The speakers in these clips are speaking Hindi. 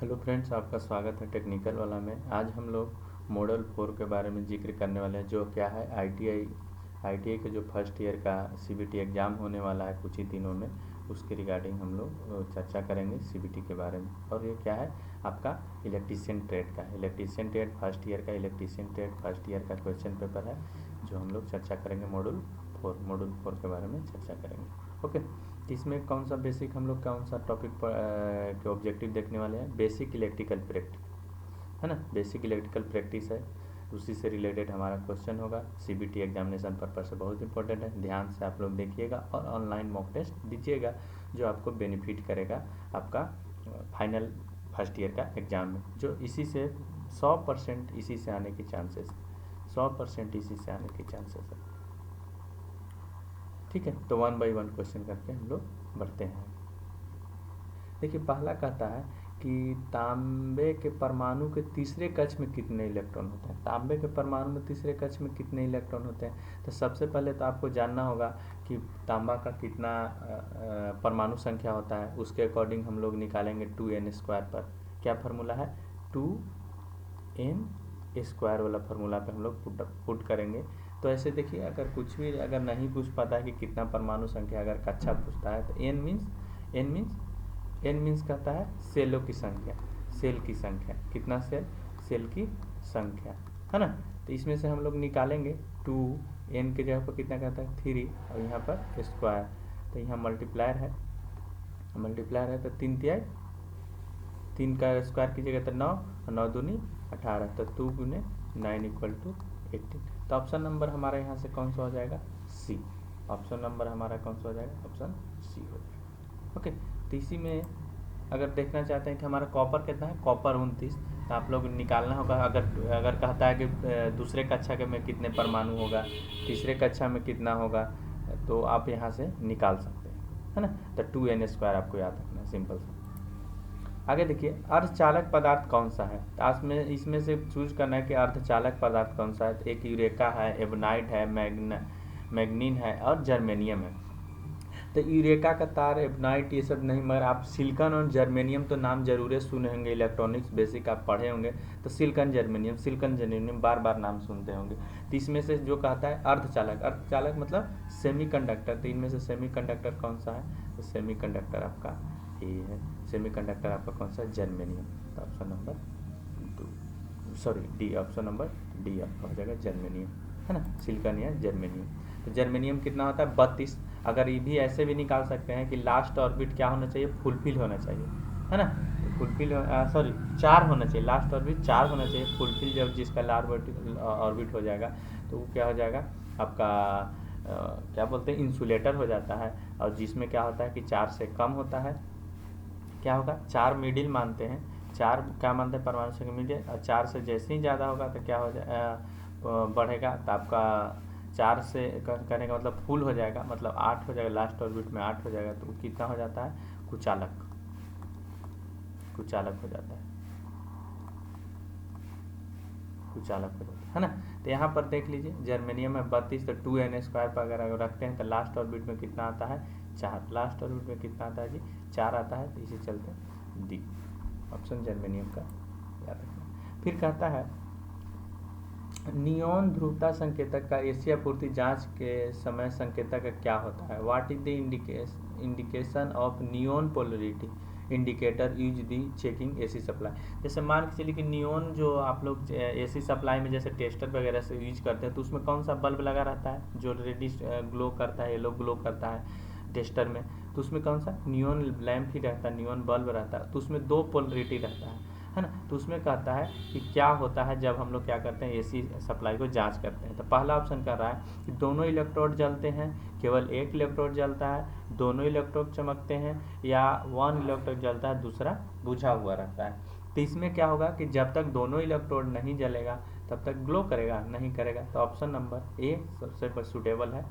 हेलो फ्रेंड्स, आपका स्वागत है टेक्निकल वाला में। आज हम लोग मॉडल 4 के बारे में जिक्र करने वाले हैं, जो क्या है आईटीआई के जो फर्स्ट ईयर का सीबीटी एग्ज़ाम होने वाला है कुछ ही दिनों में, उसके रिगार्डिंग हम लोग चर्चा करेंगे सीबीटी के बारे में। और ये क्या है, आपका इलेक्ट्रीशियन ट्रेड का इलेक्ट्रीशियन ट्रेड फर्स्ट ईयर का इलेक्ट्रीशियन ट्रेड फर्स्ट ईयर का क्वेश्चन पेपर है, जो हम लोग चर्चा करेंगे मॉडल 4 के बारे में चर्चा करेंगे। ओके, इसमें कौन सा बेसिक हम लोग कौन सा टॉपिक के ऑब्जेक्टिव देखने वाले हैं? बेसिक इलेक्ट्रिकल प्रैक्टिस है ना, बेसिक इलेक्ट्रिकल प्रैक्टिस है, उसी से रिलेटेड हमारा क्वेश्चन होगा। सीबीटी एग्जामिनेशन पर्पज से बहुत इंपॉर्टेंट है, ध्यान से आप लोग देखिएगा और ऑनलाइन मॉक टेस्ट दीजिएगा, जो आपको बेनिफिट करेगा आपका फाइनल फर्स्ट ईयर का एग्ज़ाम में। जो इसी से 100% इसी से आने की चांसेस 100% इसी से आने की चांसेस है। ठीक है, तो 1 बाई 1 क्वेश्चन करके हम लोग बढ़ते हैं। देखिए, पहला कहता है कि तांबे के परमाणु के तीसरे कक्ष में कितने इलेक्ट्रॉन होते हैं। तांबे के परमाणु में तीसरे कक्ष में कितने इलेक्ट्रॉन होते हैं? तो सबसे पहले तो आपको जानना होगा कि तांबा का कितना परमाणु संख्या होता है। उसके अकॉर्डिंग हम लोग निकालेंगे 2n² पर। क्या फार्मूला है? 2n² वाला फार्मूला पे हम लोग पुट करेंगे। तो ऐसे देखिए, अगर कुछ भी अगर नहीं पूछ पाता है कि कितना परमाणु संख्या, अगर कक्षा पूछता है तो एन मीन्स कहता है सेलों की संख्या, सेल की संख्या, कितना सेल की संख्या है ना। तो इसमें से हम लोग निकालेंगे 2n के जगह पर कितना कहता है 3, और यहाँ पर स्क्वायर, तो यहाँ मल्टीप्लायर है तो 3 का स्क्वायर की जगह तो 9, और 9 दूनी 18, तो 2 गुने 9 = 18। तो ऑप्शन नंबर हमारा यहाँ से कौन सा हो जाएगा? सी। ऑप्शन नंबर हमारा कौन सा हो जाएगा? ऑप्शन सी हो जाएगा। ओके, तो इसी में अगर देखना चाहते हैं कि हमारा कॉपर कितना है, कॉपर 29, तो आप लोग निकालना होगा। अगर कहता है कि दूसरे कक्षा के में कितने परमाणु होगा, तीसरे कक्षा में कितना होगा, तो आप यहाँ से निकाल सकते हैं, है ना। तो 2n² आपको याद रखना है, सिंपल सा। आगे देखिए, अर्धचालक पदार्थ कौन सा है? इसमें से चूज करना है कि अर्धचालक पदार्थ कौन सा है। तो एक यूरेका है, एबनाइट है, मैग्नीन है और जर्मेनियम है। तो यूरेका का तार, एबनाइट, ये सब नहीं, मगर आप सिलिकॉन और जर्मेनियम तो नाम जरूर सुने होंगे, इलेक्ट्रॉनिक्स बेसिक आप पढ़े होंगे। तो सिलिकॉन जर्मेनियम बार बार नाम सुनते होंगे। तो इसमें से जो कहता है अर्धचालक मतलब सेमीकंडक्टर, तो इनमें से सेमीकंडक्टर कौन सा है? तो सेमीकंडक्टर आपका ए है। सेमीकंडक्टर आपका कौन सा? जर्मेनियम। तो option number D, option number D आपका हो जाएगा जर्मेनियम, है ना। सिलिकॉन या जर्मेनियम। तो जर्मेनियम कितना होता है? 32। अगर ये भी ऐसे भी निकाल सकते हैं कि लास्ट ऑर्बिट क्या होना चाहिए? फुलफिल होना चाहिए, है ना। फुलफिल 4 होना चाहिए, लास्ट ऑर्बिट 4 होना चाहिए। फुलफिल जब जिसका लास्ट ऑर्बिट हो जाएगा तो वो क्या हो जाएगा आपका क्या बोलते हैं, इंसुलेटर हो जाता है। और जिसमें क्या होता है कि 4 से कम होता है, क्या होगा? 4 मिडिल मानते हैं, 4 क्या मानते हैं? परमाणु संख्या मिडिल। और 4 से जैसे ही ज़्यादा होगा तो क्या हो बढ़ेगा, तो आपका 4 से करने का मतलब फुल हो जाएगा, मतलब 8 हो जाएगा, लास्ट ऑर्बिट में 8 हो जाएगा। तो वो कितना हो जाता है? कुचालक हो जाता है, कुचालक हो जाता है ना। तो यहाँ पर देख लीजिए, जर्मेनियम में 32, तो 2n² पर अगर रखते हैं तो लास्ट ऑर्बिट में कितना आता है? 4। लास्ट ऑर्बिट में कितना आता है जी? 4 आता है। तो इसी चलते डी, ऑप्शन जर्मेनियम का याद रखना। फिर कहता है नियॉन ध्रुवता संकेतक का एशिया पूर्ति जांच के समय संकेतक का क्या होता है? What is the indication of neon polarity indicator use the checking AC supply. जैसे मान के चलिए कि नियॉन जो आप लोग एसी सप्लाई में जैसे टेस्टर वगैरह से यूज करते हैं, तो उसमें कौन सा बल्ब लगा रहता है जो रेडिश ग्लो करता है, येलो ग्लो करता है टेस्टर में? तो उसमें कौन सा? नियॉन लैम्प ही रहता है, नियॉन बल्ब रहता है। तो उसमें 2 पोलरिटी रहता है ना। तो उसमें कहता है कि क्या होता है जब हम लोग क्या करते हैं, एसी सप्लाई को जांच करते हैं। तो पहला ऑप्शन कर रहा है कि दोनों इलेक्ट्रोड जलते हैं, केवल एक इलेक्ट्रोड जलता है, दोनों इलेक्ट्रोड चमकते हैं, या 1 इलेक्ट्रोड जलता है, दूसरा बुझा हुआ रहता है। तो इसमें क्या होगा कि जब तक दोनों इलेक्ट्रोड नहीं जलेगा तब तक ग्लो करेगा नहीं करेगा। तो ऑप्शन नंबर ए सबसे सुटेबल है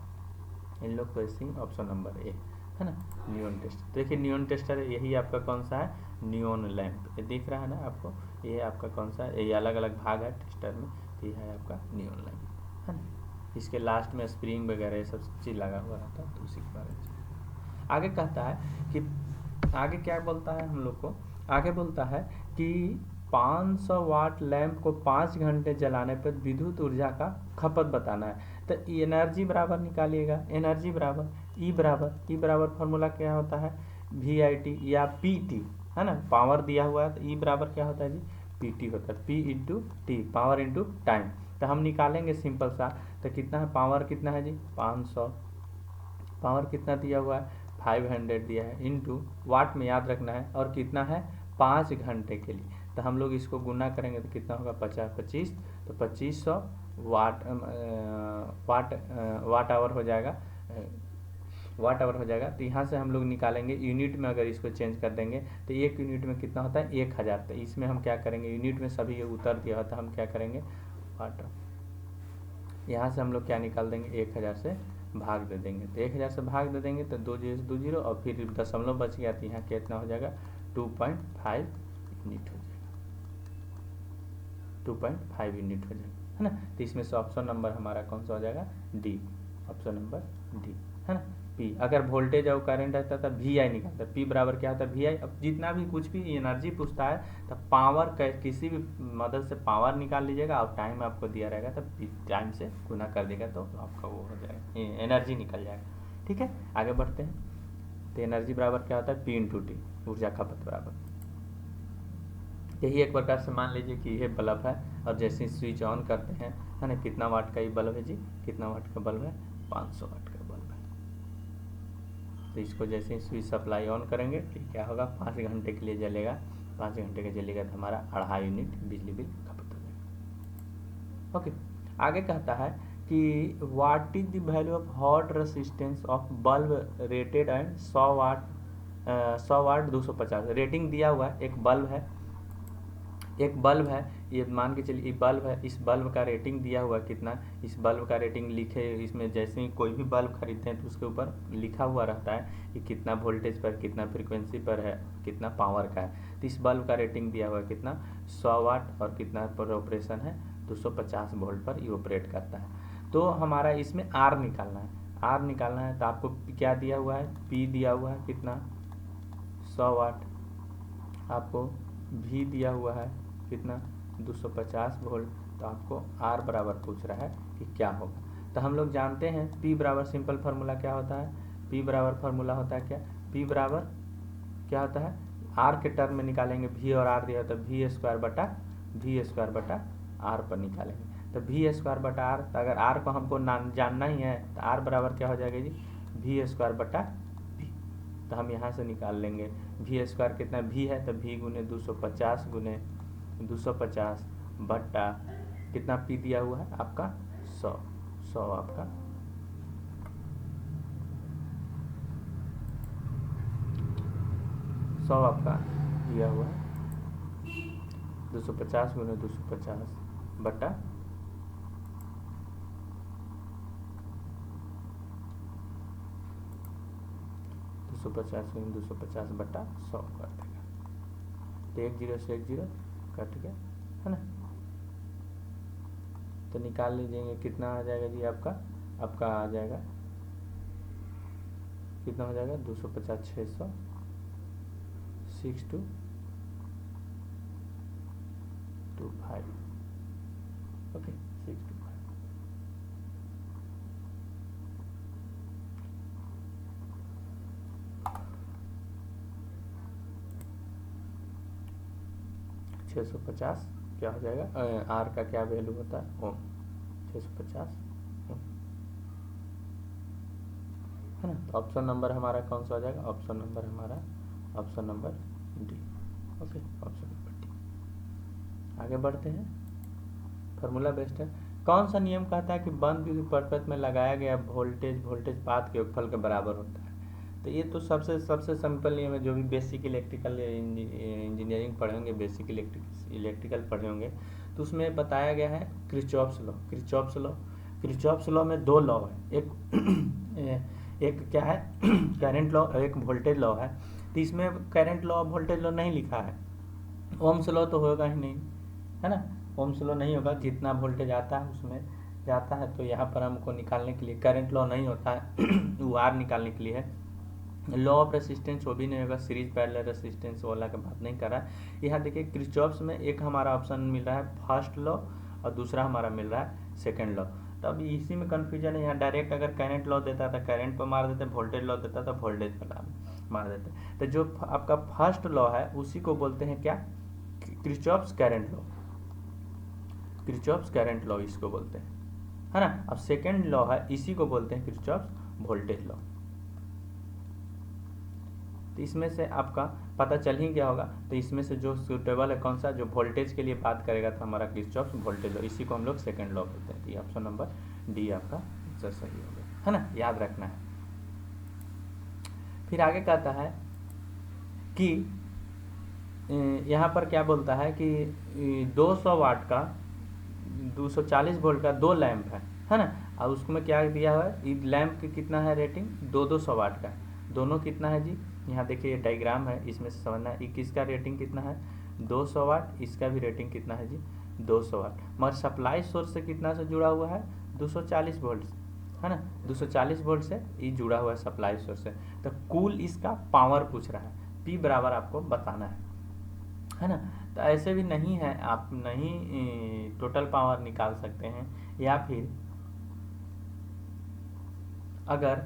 इन लोग को, ऐसे ऑप्शन नंबर ए, है ना। नियॉन टेस्टर, देखिए नियॉन टेस्टर यही आपका कौन सा है? नियॉन लैंप, ये दिख रहा है ना आपको, ये आपका कौन सा है? ये अलग अलग भाग है टेस्टर में, तो ये है आपका नियॉन लैंप, है ना। इसके लास्ट में स्प्रिंग वगैरह ये सब चीज़ लगा हुआ रहता है, तो उसी के बारे में आगे कहता है कि आगे क्या बोलता है हम लोग को? आगे बोलता है कि 500 वाट लैंप को 5 घंटे जलाने पर विद्युत ऊर्जा का खपत बताना है। तो एनर्जी बराबर निकालिएगा, एनर्जी बराबर ई बराबर फॉर्मूला क्या होता है, VIT या PT, है ना, पावर दिया हुआ है तो ई बराबर क्या होता है जी, PT होता है, P into T, power into time. तो हम निकालेंगे सिंपल सा, तो कितना है, पावर कितना है जी 500, पावर कितना दिया हुआ है 500 दिया है, इंटू वाट में याद रखना है, और कितना है 5 घंटे के लिए। तो हम लोग इसको गुना करेंगे तो कितना होगा 50 25, तो 2500 वाट आवर हो जाएगा, वाट आवर हो जाएगा। तो यहाँ से हम लोग निकालेंगे यूनिट में, अगर इसको चेंज कर देंगे तो 1 यूनिट में कितना होता है 1000। तो इसमें हम क्या करेंगे, यूनिट में सभी उतर दिया होता है, हम क्या करेंगे वाट, यहाँ से हम लोग क्या निकाल देंगे 1000 से भाग दे देंगे। तो 1000 से भाग दे देंगे तो 2 0 से 2 0 और फिर दशमलव बच गया, तो यहाँ कितना हो जाएगा 2.5 यूनिट हो जाएगा, 2.5 यूनिट हो जाएगा, है ना। तो इसमें से ऑप्शन नंबर हमारा कौन सा हो जाएगा, डी, ऑप्शन नंबर डी, है ना। पी, अगर वोल्टेज और करंट रहता था VI निकालता, पी बराबर क्या होता है VI। अब जितना भी कुछ भी एनर्जी पूछता है तो पावर किसी भी मदद से पावर निकाल लीजिएगा, और टाइम आपको दिया रहेगा तो टाइम से गुना कर देगा तो आपका वो हो जाएगा, एनर्जी निकल जाएगा। ठीक है, आगे बढ़ते हैं। तो एनर्जी बराबर क्या होता है P इंटू टी, ऊर्जा खपत बराबर। यही एक प्रकार से मान लीजिए कि यह बल्ब है, और जैसे ही स्विच ऑन करते हैं, है ना, कितना वाट का ये बल्ब है जी, कितना वाट का बल्ब है 500 वाट का बल्ब है। तो इसको जैसे ही स्विच सप्लाई ऑन करेंगे तो क्या होगा 5 घंटे के लिए जलेगा, 5 घंटे का जलेगा तो हमारा 2.5 यूनिट बिजली बिल खपत हो जाएगा। ओके, आगे कहता है कि what is the value of hot resistance of bulb rated and 100 watt 250 rating दिया हुआ है। एक बल्ब है, एक बल्ब है, ये मान के चलिए बल्ब है, इस बल्ब का रेटिंग दिया हुआ कितना, इस बल्ब का रेटिंग लिखे, इसमें जैसे ही कोई भी बल्ब खरीदते हैं तो उसके ऊपर लिखा हुआ रहता है कि कितना वोल्टेज पर, कितना फ्रीक्वेंसी पर है, कितना पावर का है। तो इस बल्ब का रेटिंग दिया हुआ कितना 100 वाट, और कितना पर ऑपरेशन है 250 वोल्ट पर ये ऑपरेट करता है। तो हमारा इसमें R निकालना है, R निकालना है तो आपको क्या दिया हुआ है, P दिया हुआ है कितना 100 वाट, आपको V दिया हुआ है कितना 250 वोल्ट, तो आपको R बराबर पूछ रहा है कि क्या होगा। तो हम लोग जानते हैं P बराबर सिंपल फार्मूला क्या होता है, P बराबर फार्मूला होता है क्या, P बराबर क्या होता है, R के टर्म में निकालेंगे, V और R दिया होता है V स्क्वायर बटा R पर निकालेंगे। तो V स्क्वायर बटा R, तो अगर R को हमको जानना ही है तो R बराबर क्या हो जाएगा जी V स्क्वायर बटा V। तो हम यहाँ से निकाल लेंगे V स्क्वायर कितना V है, तो V गुने 250 गुने 250 बट्टा कितना P दिया हुआ है आपका 100 आपका 100 आपका दिया हुआ है, 250 गुने 250 बट्टा 250 गुने 250 बट्टा 100 कर देगा। तो 1 0 से 1 0 कट गया, है ना। तो निकाल लीजिएंगे कितना आ जाएगा जी आपका आ जाएगा कितना हो जाएगा 250 600 6225 ओके 625 650 क्या हो जाएगा, R का क्या वैल्यू होता है ओम, 650 ओम, है ना। तो ऑप्शन नंबर हमारा कौन सा हो जाएगा, ऑप्शन नंबर हमारा option number D, okay option number D. आगे बढ़ते हैं, फार्मूला बेस्ड है। कौन सा नियम कहता है कि बंद परिपथ में लगाया गया वोल्टेज पाथ के योगफल के बराबर होता है। तो ये तो सबसे सिंपल नियम है, जो भी बेसिक इलेक्ट्रिकल इंजीनियरिंग पढ़े होंगे, बेसिक इलेक्ट्रिकल पढ़े होंगे, तो उसमें बताया गया है क्रिचॉफ्स लॉ में 2 लॉ है, एक क्या है करंट लॉ, एक वोल्टेज लॉ है। तो इसमें करंट लॉ वोल्टेज लॉ नहीं लिखा है, ओम्स लॉ तो होगा ही नहीं, है ना, ओम्स लॉ नहीं होगा, जितना वोल्टेज आता है उसमें जाता है। तो यहाँ पर हमको निकालने के लिए करंट लॉ नहीं होता है वो R निकालने के लिए है। लॉ ऑफ रेसिस्टेंस वो भी नहीं होगा, सीरीज पैरेलल रेसिस्टेंस वाला का बात नहीं कर रहा है। यहाँ देखिए किरचॉफ्स में एक हमारा ऑप्शन मिल रहा है फर्स्ट लॉ और दूसरा हमारा मिल रहा है सेकंड लॉ। तो अभी इसी में कन्फ्यूजन है। यहाँ डायरेक्ट अगर करंट लॉ देता था करंट पर मार देते, वोल्टेज लॉ देता था वोल्टेज पर मार देते। तो जो आपका फर्स्ट लॉ है उसी को बोलते हैं क्या, Kirchhoff's current law, Kirchhoff's current law इसको बोलते हैं, है ना। अब सेकंड लॉ है इसी को बोलते हैं किरचॉफ्स वोल्टेज लॉ। तो इसमें से आपका पता चल ही गया होगा। तो इसमें से जो सूटेबल है कौन सा, जो वोल्टेज के लिए बात करेगा तो हमारा किरचॉफ्स वोल्टेज लॉ, इसी को हम लोग सेकंड लॉ बोलते हैं। तो ऑप्शन नंबर डी आपका आंसर सही हो गया, है ना, याद रखना है। फिर आगे कहता है कि यहाँ पर क्या बोलता है कि 200 वाट का 240 वोल्ट का 2 लैंप है ना। और उसमें क्या दिया हुआ है, लैंप की कितना है रेटिंग, 200 वाट का, दोनों कितना है जी। यहाँ देखिए ये डायग्राम है, इसमें से समझना है किसका रेटिंग कितना है 200 वाट, इसका भी रेटिंग कितना है जी 200 वाट। मगर सप्लाई सोर्स से कितना से जुड़ा हुआ है 240 वोल्ट, है ना, 240 वोल्ट से ये जुड़ा हुआ है सप्लाई सोर्स से। तो कुल इसका पावर पूछ रहा है, पी बराबर आपको बताना है ना। तो ऐसे भी नहीं है, आप नहीं टोटल पावर निकाल सकते हैं, या फिर अगर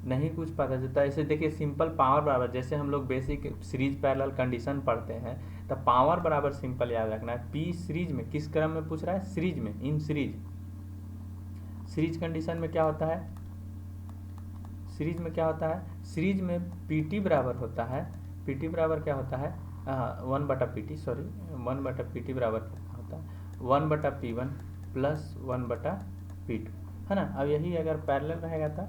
नहीं कुछ पता चलता, ऐसे देखिए सिंपल पावर बराबर, जैसे हम लोग बेसिक सीरीज पैरेलल कंडीशन पढ़ते हैं, तो पावर बराबर सिंपल याद रखना है। पी सीरीज में किस क्रम में पूछ रहा है, सीरीज में, इन सीरीज कंडीशन में क्या होता है, सीरीज में क्या होता है, सीरीज में पीटी बराबर होता है, पीटी बराबर क्या होता है 1/PT, सॉरी 1/PT बराबर क्या होता है 1/P1 प्लस 1/P2, है ना। अब यही अगर पैरेलल रहेगा तो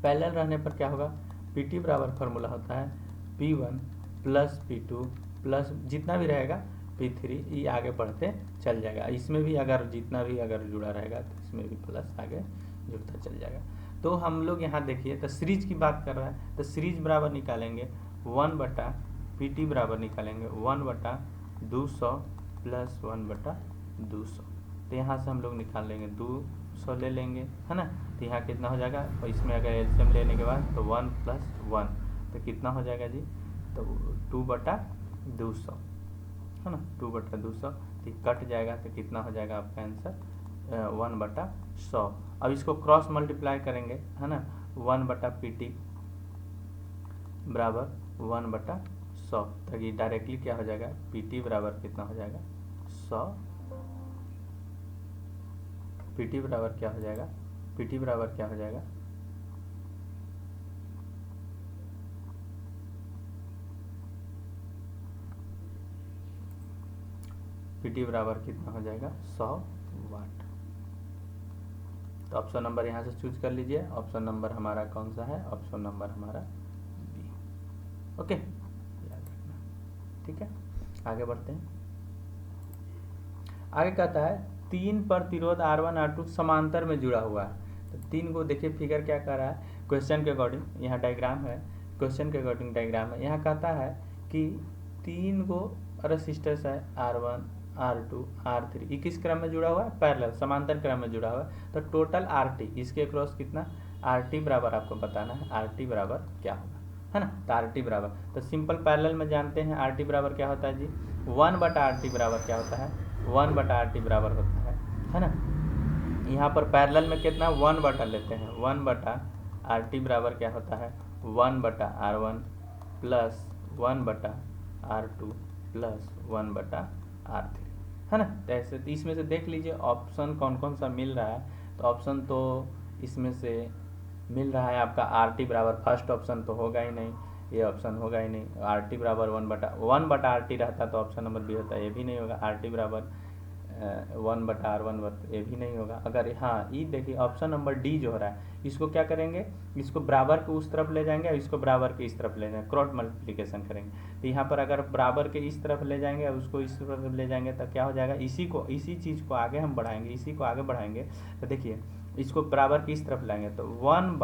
पैरेलल रहने पर क्या होगा, PT बराबर फार्मूला होता है P1 प्लस P2 प्लस जितना भी रहेगा P3, ये आगे बढ़ते चल जाएगा। इसमें भी अगर जितना भी अगर जुड़ा रहेगा तो इसमें भी प्लस आगे जुड़ता चल जाएगा। तो हम लोग यहाँ देखिए तो सीरीज की बात कर रहा है, तो सीरीज बराबर निकालेंगे 1/PT बराबर निकालेंगे 1/200 प्लस 1/200। तो यहाँ से हम लोग निकाल लेंगे 200 ले लेंगे, है ना। तो यहाँ कितना हो जाएगा, और इसमें अगर एलसीएम लेने के बाद तो 1 + 1 तो कितना हो जाएगा जी, तो 2/200, है ना, 2/200। तो कट जाएगा तो कितना हो जाएगा आपका आंसर 1/100। अब इसको क्रॉस मल्टीप्लाई करेंगे, है ना, 1/PT बराबर 1/100। तो ये डायरेक्टली क्या हो जाएगा, PT बराबर कितना हो जाएगा 100, PT बराबर क्या हो जाएगा, PT बराबर क्या हो जाएगा PT बराबर कितना हो जाएगा 100 वाट। तो ऑप्शन नंबर यहाँ से चूज कर लीजिए। ऑप्शन नंबर हमारा कौन सा है, ऑप्शन नंबर हमारा बी। ओके, याद रखना, ठीक है। आगे बढ़ते हैं। आगे कहता है 3 प्रतिरोध R1 R2 समांतर में जुड़ा हुआ है। तो 3 को देखिए फिगर क्या कर रहा है, क्वेश्चन के अकॉर्डिंग, यहाँ डायग्राम है, क्वेश्चन के अकॉर्डिंग डायग्राम है। यहाँ कहता है कि 3 गो रेसिस्टर्स है R1 R2 R3, ये किस क्रम में जुड़ा हुआ है, पैरेलल समांतर क्रम में जुड़ा हुआ है। तो टोटल RT इसके क्रॉस कितना, RT बराबर आपको बताना है, RT बराबर क्या होगा, है ना। तो RT बराबर, तो सिंपल पैरेलल में जानते हैं RT बराबर क्या होता है जी, 1/RT बराबर क्या होता है 1/RT बराबर होता है ना। यहाँ पर पैरेलल में कितना 1 लेते हैं, 1/RT बराबर क्या होता है 1/R1 plus 1/R2 plus 1/R3, है ना। तो ऐसे तो इसमें से देख लीजिए ऑप्शन कौन कौन सा मिल रहा है। तो ऑप्शन तो इसमें से मिल रहा है आपका RT बराबर, फर्स्ट ऑप्शन तो होगा ही नहीं, ये ऑप्शन होगा ही नहीं। RT बराबर 1/RT रहता तो ऑप्शन नंबर बी होता, ये भी नहीं होगा। RT बराबर 1/R1 ये भी नहीं होगा। अगर हाँ ये देखिए ऑप्शन नंबर डी जो हो रहा है, इसको क्या करेंगे, इसको बराबर के उस तरफ ले जाएंगे और इसको बराबर के इस तरफ ले जाएंगे, क्रॉस मल्टीप्लिकेशन करेंगे। तो यहाँ पर अगर बराबर के इस तरफ ले जाएंगे और उसको इस तरफ ले जाएंगे तो क्या हो जाएगा, इसी चीज़ को आगे हम बढ़ाएंगे, इसी को आगे बढ़ाएंगे। तो देखिए इसको बराबर की इस तरफ लाएंगे तो 1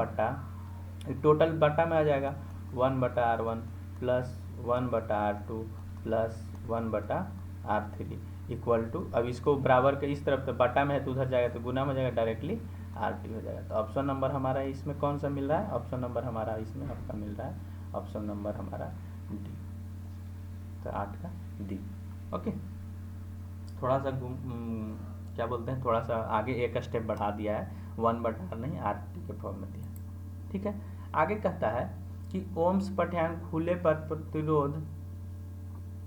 टोटल बटा में आ जाएगा 1/R1 plus 1/R2 plus 1/R3, equal to, अब इसको बराबर के इस तरफ तो बटा में है तो उधर जाएगा तो गुना में हो जाएगा, डायरेक्टली RT हो जाएगा। तो ऑप्शन नंबर हमारा इसमें कौन सा मिल रहा है, ऑप्शन नंबर हमारा इसमें आपका मिल रहा है ऑप्शन नंबर हमारा डी, तो 8 का डी। ओके, थोड़ा सा क्या बोलते हैं, थोड़ा सा आगे एक स्टेप बढ़ा दिया है, 1/r नहीं RT के फॉर्म में दिया। ठीक है, आगे कहता है कि ओम्स पाठ्यांक खुले पर प्रतिरोध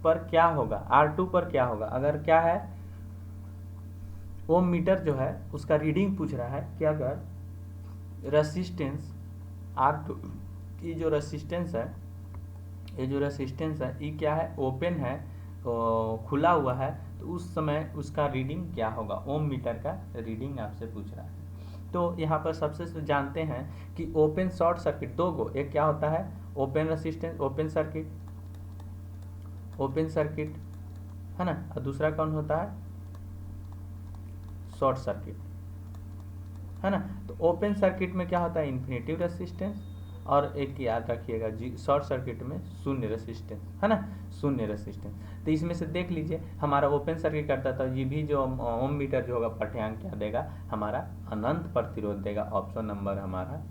पर क्या होगा, R2 पर क्या होगा। अगर क्या है, ओम मीटर जो है उसका रीडिंग पूछ रहा है कि अगर रेसिस्टेंस R2 की जो रेसिस्टेंस है, ये जो रेसिस्टेंस है ये क्या है, ओपन है, खुला हुआ है, तो उस समय उसका रीडिंग क्या होगा, ओम मीटर का रीडिंग आपसे पूछ रहा है। तो यहाँ पर सबसे जानते हैं कि ओपन शॉर्ट सर्किट दो गो, एक क्या होता है ओपन रेसिस्टेंस, ओपन सर्किट है ना, और दूसरा कौन होता है शॉर्ट सर्किट है ना। तो ओपन सर्किट में क्या होता है इन्फिनिटिव रेसिस्टेंस, और एक याद रखिएगा जी शॉर्ट सर्किट में शून्य रेसिस्टेंस है ना, शून्य रेसिस्टेंस। तो इसमें से देख लीजिए हमारा ओपन सर्किट करता था, ये भी जो ओम मीटर जो होगा पाठ्यांक क्या देगा, हमारा अनंत प्रतिरोध देगा। ऑप्शन नंबर हमारा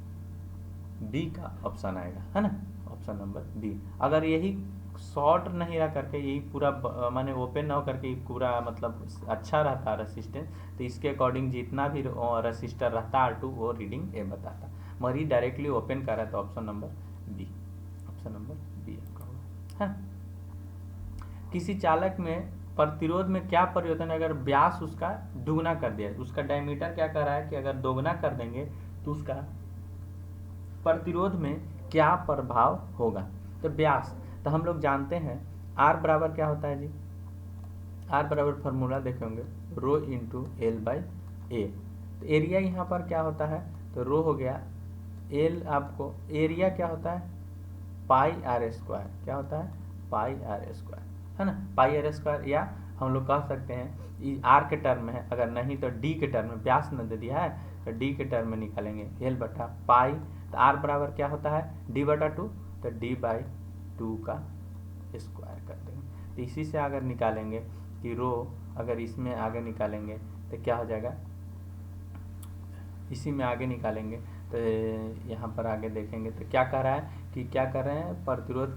बी का ऑप्शन आएगा है ना, ऑप्शन नंबर बी। अगर यही शॉर्ट नहीं रह करके यही पूरा माने ओपन ना हो करके पूरा मतलब अच्छा रहता रेसिस्टेंस, तो इसके अकॉर्डिंग जितना भी रेसिस्टर रहता R2 वो रीडिंग ए बताता, मगर ये डायरेक्टली ओपन कर रहा है तो option number B, option number B आपका होगा है। किसी चालक में प्रतिरोध में क्या परिवर्तन है, अगर व्यास उसका दुगना कर दिया, उसका डायमीटर क्या कर रहा है कि अगर दोगुना कर देंगे तो उसका प्रतिरोध में क्या प्रभाव होगा। तो व्यास, तो हम लोग जानते हैं R बराबर क्या होता है जी, R बराबर फॉर्मूला देखे होंगे रो इंटू एल बाई ए। तो एरिया यहाँ पर क्या होता है, तो रो हो गया, एल आपको एरिया क्या होता है पाई R स्क्वायर, क्या होता है पाई R स्क्वायर है ना, पाई R स्क्वायर, या हम लोग कह सकते हैं R के टर्म में है, अगर नहीं तो D के टर्म में, व्यास न दे दिया है तो D के टर्म में निकालेंगे एल बटा पाई। तो R बराबर क्या होता है D/2, तो D/2 का स्क्वायर कर देंगे। तो इसी से अगर निकालेंगे कि रो, अगर इसमें आगे निकालेंगे तो क्या हो जाएगा, इसी में आगे निकालेंगे तो यहाँ पर आगे देखेंगे तो क्या कह रहा है कि क्या कर रहे हैं प्रतिरोध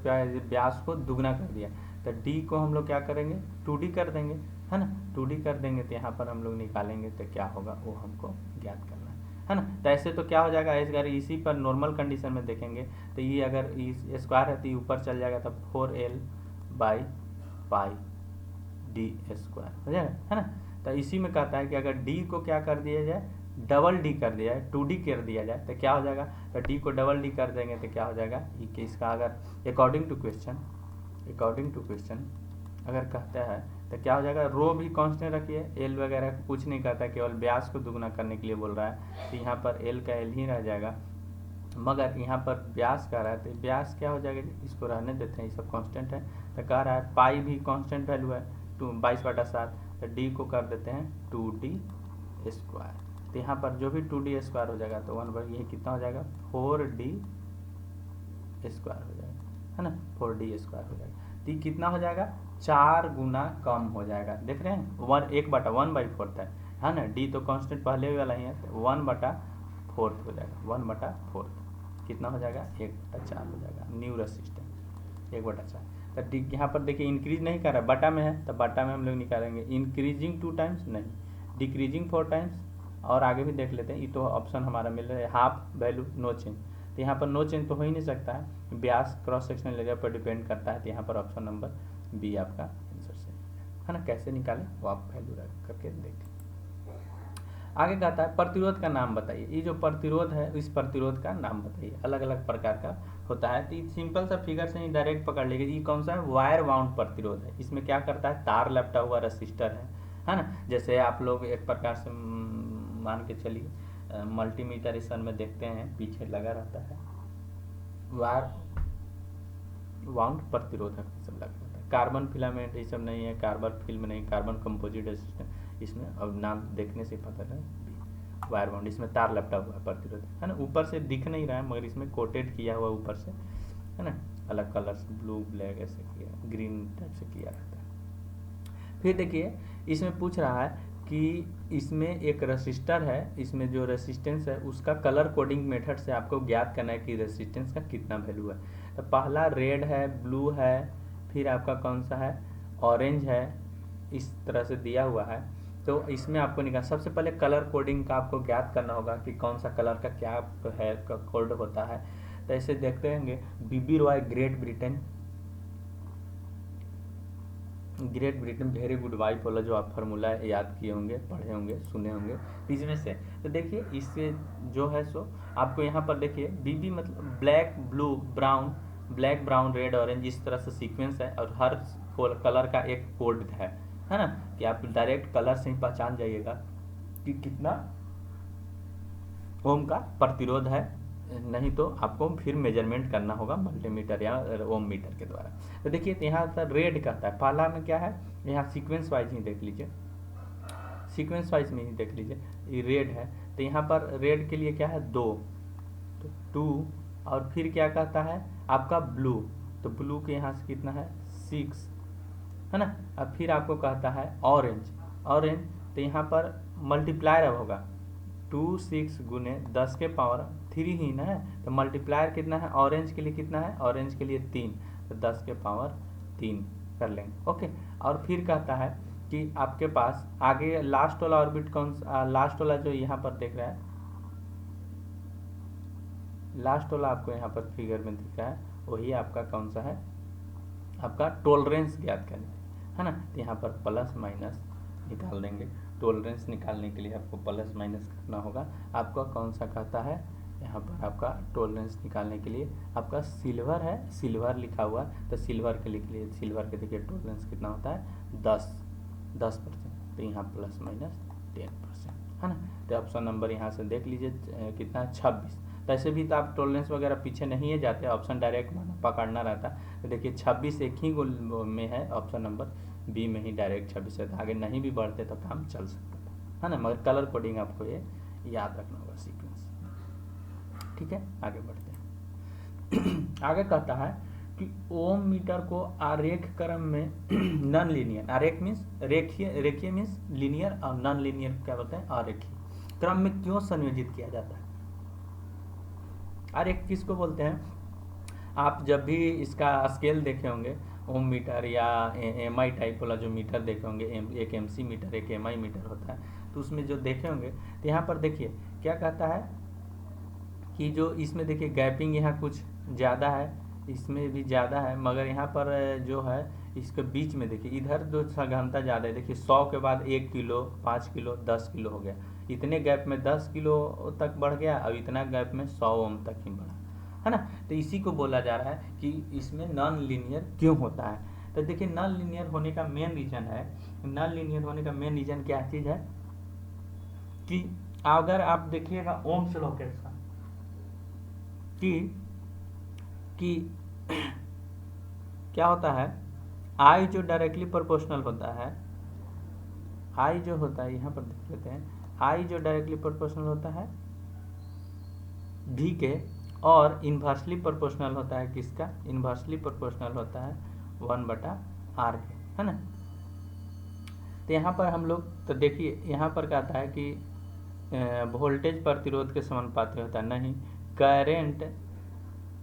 व्यास को दुगना कर दिया, तो D को हम लोग क्या करेंगे 2D कर देंगे है ना, 2D कर देंगे तो यहाँ पर हम लोग निकालेंगे तो क्या होगा वो हमको ज्ञात करना है ना। तो ऐसे तो क्या हो जाएगा, अगर इसी पर नॉर्मल कंडीशन में देखेंगे तो ये अगर स्क्वायर है तो ये ऊपर चल जाएगा, तब 4L/पाई D स्क्वायर हो जाएगा है ना। तो इसी में कहता है कि अगर D को क्या कर दिया जाए, डबल D कर दिया जाए, 2D कर दिया जाए तो क्या हो जाएगा, तो D को डबल D कर देंगे तो क्या हो जाएगा, कि इसका अगर अकॉर्डिंग टू क्वेश्चन अगर कहता है तो क्या हो जाएगा, रो भी कांस्टेंट रखिए, एल वगैरह कुछ नहीं कहता, केवल व्यास को दुगना करने के लिए बोल रहा है, तो यहाँ पर एल का एल ही रह जाएगा, मगर यहाँ पर व्यास कह रहा है तो व्यास क्या हो जाएगा, इसको रहने देते हैं, ये सब कांस्टेंट है। तो कह रहा है पाई भी कांस्टेंट वैल्यू है 22/7, तो डी को कर देते हैं 2D स्क्वायर। तो यहाँ पर जो भी 2D स्क्वायर हो जाएगा तो 1 ये कितना हो जाएगा 4D स्क्वायर हो जाएगा है ना, 4D स्क्वायर हो जाएगा। तो ये कितना हो जाएगा 4 गुना कम हो जाएगा, देख रहे हैं 1/4 है ना, D तो कांस्टेंट पहले वाला ही है, तो 1/4 हो जाएगा, 1/4 कितना हो जाएगा 1/4 हो जाएगा, न्यू रेसिस्टेंस 1/4। तो यहाँ पर देखिए इंक्रीज नहीं कर रहा है, बटा में है तो बटा में हम लोग निकालेंगे, इंक्रीजिंग 2 टाइम्स नहीं, डिक्रीजिंग 4 टाइम्स, और आगे भी देख लेते हैं, ये तो ऑप्शन हमारा मिल रहा है हाफ वैल्यू नो चेंज, तो यहाँ पर नो चेंज तो हो ही नहीं सकता है, व्यास क्रॉस सेक्शनल एरिया पर डिपेंड करता है, तो यहाँ पर ऑप्शन नंबर बी आपका आंसर सही है ना। कैसे निकालें वो आप वैल्यू रख करके देखें। आगे कहता है प्रतिरोध का नाम बताइए, ये जो प्रतिरोध है इस प्रतिरोध का नाम बताइए, अलग अलग प्रकार का होता है। तो सिंपल सा फिगर से ही डायरेक्ट पकड़ लेंगे, ये कौन सा है वायर बाउंड प्रतिरोध है। इसमें क्या करता है तार लपटा हुआ रेसिस्टर है ना, जैसे आप लोग एक प्रकार से मान के चलिए मल्टीमीटर इस में देखते हैं पीछे लगा रहता है, वायर बाउंड प्रतिरोधक सब लगा रहता है। कार्बन फिलामेंट ये सब नहीं है, कार्बन फिल्म नहीं, कार्बन कंपोजिट रेसिस्टेंस, इसमें अब नाम देखने से पता है वायर बाउंड, इसमें तार लपटा हुआ है प्रतिरोध है ना, ऊपर से दिख नहीं रहा है मगर इसमें कोटेड किया हुआ ऊपर से है ना, अलग कलर से ब्लू ब्लैक ऐसे किया, ग्रीन टाइप से किया रहता है। फिर देखिए इसमें पूछ रहा है कि इसमें एक रेसिस्टर है, इसमें जो रेसिस्टेंस है उसका कलर कोडिंग मेथड से आपको ज्ञात करना है कि रेसिस्टेंस का कितना वैल्यू है। तो पहला रेड है, ब्लू है, फिर आपका कौन सा है, ऑरेंज है, इस तरह से दिया हुआ है। तो इसमें आपको निकाल, सबसे पहले कलर कोडिंग का आपको ज्ञात करना होगा कि कौन सा कलर का क्या है कोड होता है। तो ऐसे देखते होंगे बीबी Roy Great Britain very good wife वाला जो आप फार्मूला याद किए होंगे, पढ़े होंगे, सुने होंगे इसमें से। तो देखिए इससे जो है सो आपको यहाँ पर देखिए बीबी मतलब black blue brown, black brown red orange, इस तरह से सीक्वेंस है और हर कलर का एक कोड है ना, कि आप डायरेक्ट कलर से ही पहचान जाइएगा कि कितना ओम का प्रतिरोध है, नहीं तो आपको फिर मेजरमेंट करना होगा मल्टीमीटर या ओम मीटर के द्वारा। तो देखिए यहाँ पर रेड कहता है, पहला में क्या है, यहाँ सीक्वेंस वाइज ही देख लीजिए, सीक्वेंस वाइज में ही देख लीजिए, ये रेड है तो यहाँ पर रेड के लिए क्या है 2, तो 2, और फिर क्या कहता है आपका ब्लू, तो ब्लू के यहाँ से कितना है 6 है ना। अब फिर आपको कहता है ऑरेंज, ऑरेंज तो यहाँ पर मल्टीप्लायर अब होगा 2 6 गुने 10 के पावर 3 ही ना है, तो मल्टीप्लायर कितना है ऑरेंज के लिए, कितना है ऑरेंज के लिए 3, तो 10 के पावर 3 कर लेंगे ओके। और फिर कहता है कि आपके पास आगे लास्ट वाला ऑर्बिट कौन सा, लास्ट वाला जो यहाँ पर देख रहा है, लास्ट वाला आपको यहाँ पर फिगर में दिख रहा है, वही आपका कौन सा है, आपका टॉलरेंस ज्ञात करने है ना। तो यहाँ पर प्लस माइनस निकाल देंगे, टॉलरेंस निकालने के लिए आपको प्लस माइनस करना होगा। आपका कौन सा कहता है यहाँ पर, आपका टॉलरेंस निकालने के लिए आपका सिल्वर है, सिल्वर लिखा हुआ, तो सिल्वर के लिए सिल्वर के देखिए टॉलरेंस कितना होता है 10%, तो यहाँ प्लस माइनस 10% है ना। तो ऑप्शन नंबर यहाँ से देख लीजिए कितना है 26। तो ऐसे भी तो आप टॉलरेंस वगैरह पीछे नहीं है जाते, ऑप्शन डायरेक्ट पकड़ना रहता। तो देखिए 26 एक ही गोल में है, ऑप्शन नंबर बी में ही डायरेक्ट 26 है, तो आगे नहीं भी बढ़ते तो काम चल सकता था है ना, मगर कलर कोडिंग आपको ये याद रखना होगा सीक्वेंस। ठीक है आगे बढ़ते हैं। आगे कहता है कि ओम मीटर को आरेख क्रम में नॉन लीनियर, आरेख मीन्स रेखीय मीन्स लीनियर, और नॉन लीनियर क्या बोलते हैं आरेखीय क्रम में क्यों संयोजित किया जाता है। आरेख किसको बोलते हैं, आप जब भी इसका स्केल देखे होंगे ओम मीटर या एमआई टाइप वाला जो मीटर देखे होंगे, एक एमसी मीटर एक एमआई मीटर होता है, तो उसमें जो देखे होंगे तो यहाँ पर देखिए क्या कहता है कि जो इसमें देखिए गैपिंग यहाँ कुछ ज़्यादा है, इसमें भी ज़्यादा है, मगर यहाँ पर जो है इसके बीच में देखिए इधर जो घनता ज़्यादा है, देखिए 100 के बाद 1 किलो 5 किलो 10 किलो हो गया, इतने गैप में 10 किलो तक बढ़ गया, और इतना गैप में 100 ओम तक ही बढ़ा है ना। तो इसी को बोला जा रहा है कि इसमें नॉन लीनियर क्यों होता है। तो देखिए नॉन लीनियर होने का मेन रीजन है, नॉन लीनियर होने का मेन रीजन क्या चीज़ है कि अगर आप देखिएगा ओम्स लॉ के साथ कि क्या होता है, आई जो डायरेक्टली प्रोपोर्शनल होता है, आई जो होता है यहाँ पर देख लेते हैं, आई जो डायरेक्टली प्रोपोर्शनल होता है भी के, और इन्वर्सली प्रोपोर्शनल होता है किसका, इन्वर्सली प्रोपोर्शनल होता है 1/r के है ना। तो यहाँ पर हम लोग तो देखिए यहाँ पर कहता है कि वोल्टेज प्रतिरोध के समानुपाती होता है, नहीं current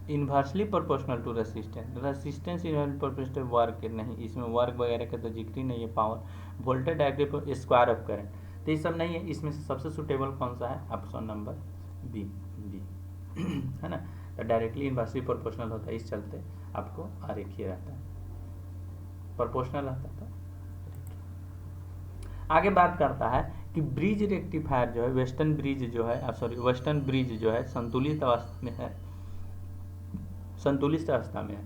inversely proportional to resistance, resistance inversely proportional work, नहीं इसमें वर्क वगैरह का तो जिक्र ही नहीं है, power voltage directly square of current, तो ये सब नहीं है। इसमें से सबसे सुटेबल कौन सा है, ऑप्शन नंबर बी है ना। तो डायरेक्टली इन्वर्सली प्रोपोर्शनल होता है, इस चलते आपको आरेखीय रहता है, प्रोपोर्शनल रहता है। आगे बात करता है कि ब्रिज रेक्टिफायर जो है, वेस्टर्न ब्रिज जो है, सॉरी वेस्टर्न ब्रिज जो है संतुलित अवस्था में है, संतुलित अवस्था में है।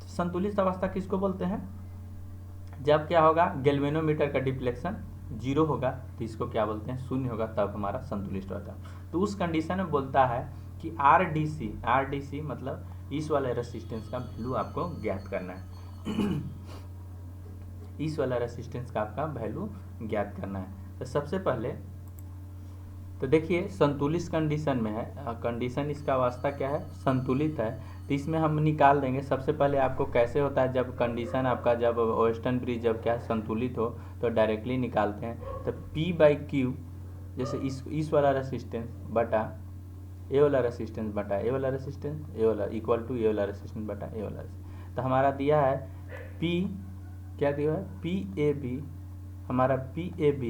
संतुलित अवस्था किसको बोलते हैं, जब क्या होगा गैल्वेनोमीटर का डिफ्लेक्शन 0 होगा, तो इसको क्या बोलते हैं शून्य होगा, तब हमारा संतुलित होता है। तो उस कंडीशन में बोलता है कि आरडीसी मतलब इस वाले रेसिस्टेंस का वैल्यू आपको ज्ञात करना है इस वाला रेसिस्टेंस का आपका वैल्यू ज्ञात करना है। तो सबसे पहले तो देखिए संतुलित कंडीशन में है, कंडीशन इसका अवस्था क्या है संतुलित है, तो इसमें हम निकाल देंगे। सबसे पहले आपको कैसे होता है, जब कंडीशन आपका, जब वेस्टर्न ब्रिज जब क्या संतुलित हो तो डायरेक्टली निकालते हैं। तो P/Q, जैसे इस वाला रेसिस्टेंस बटा ए वाला रेसिस्टेंस बटा ए वाला रेसिस्टेंस, ए वाला इक्वल टू ए वाला रेसिस्टेंस बटा ए वाला रेसिस्टेंस। तो हमारा दिया है P, क्या दिया है, PAB, हमारा PAB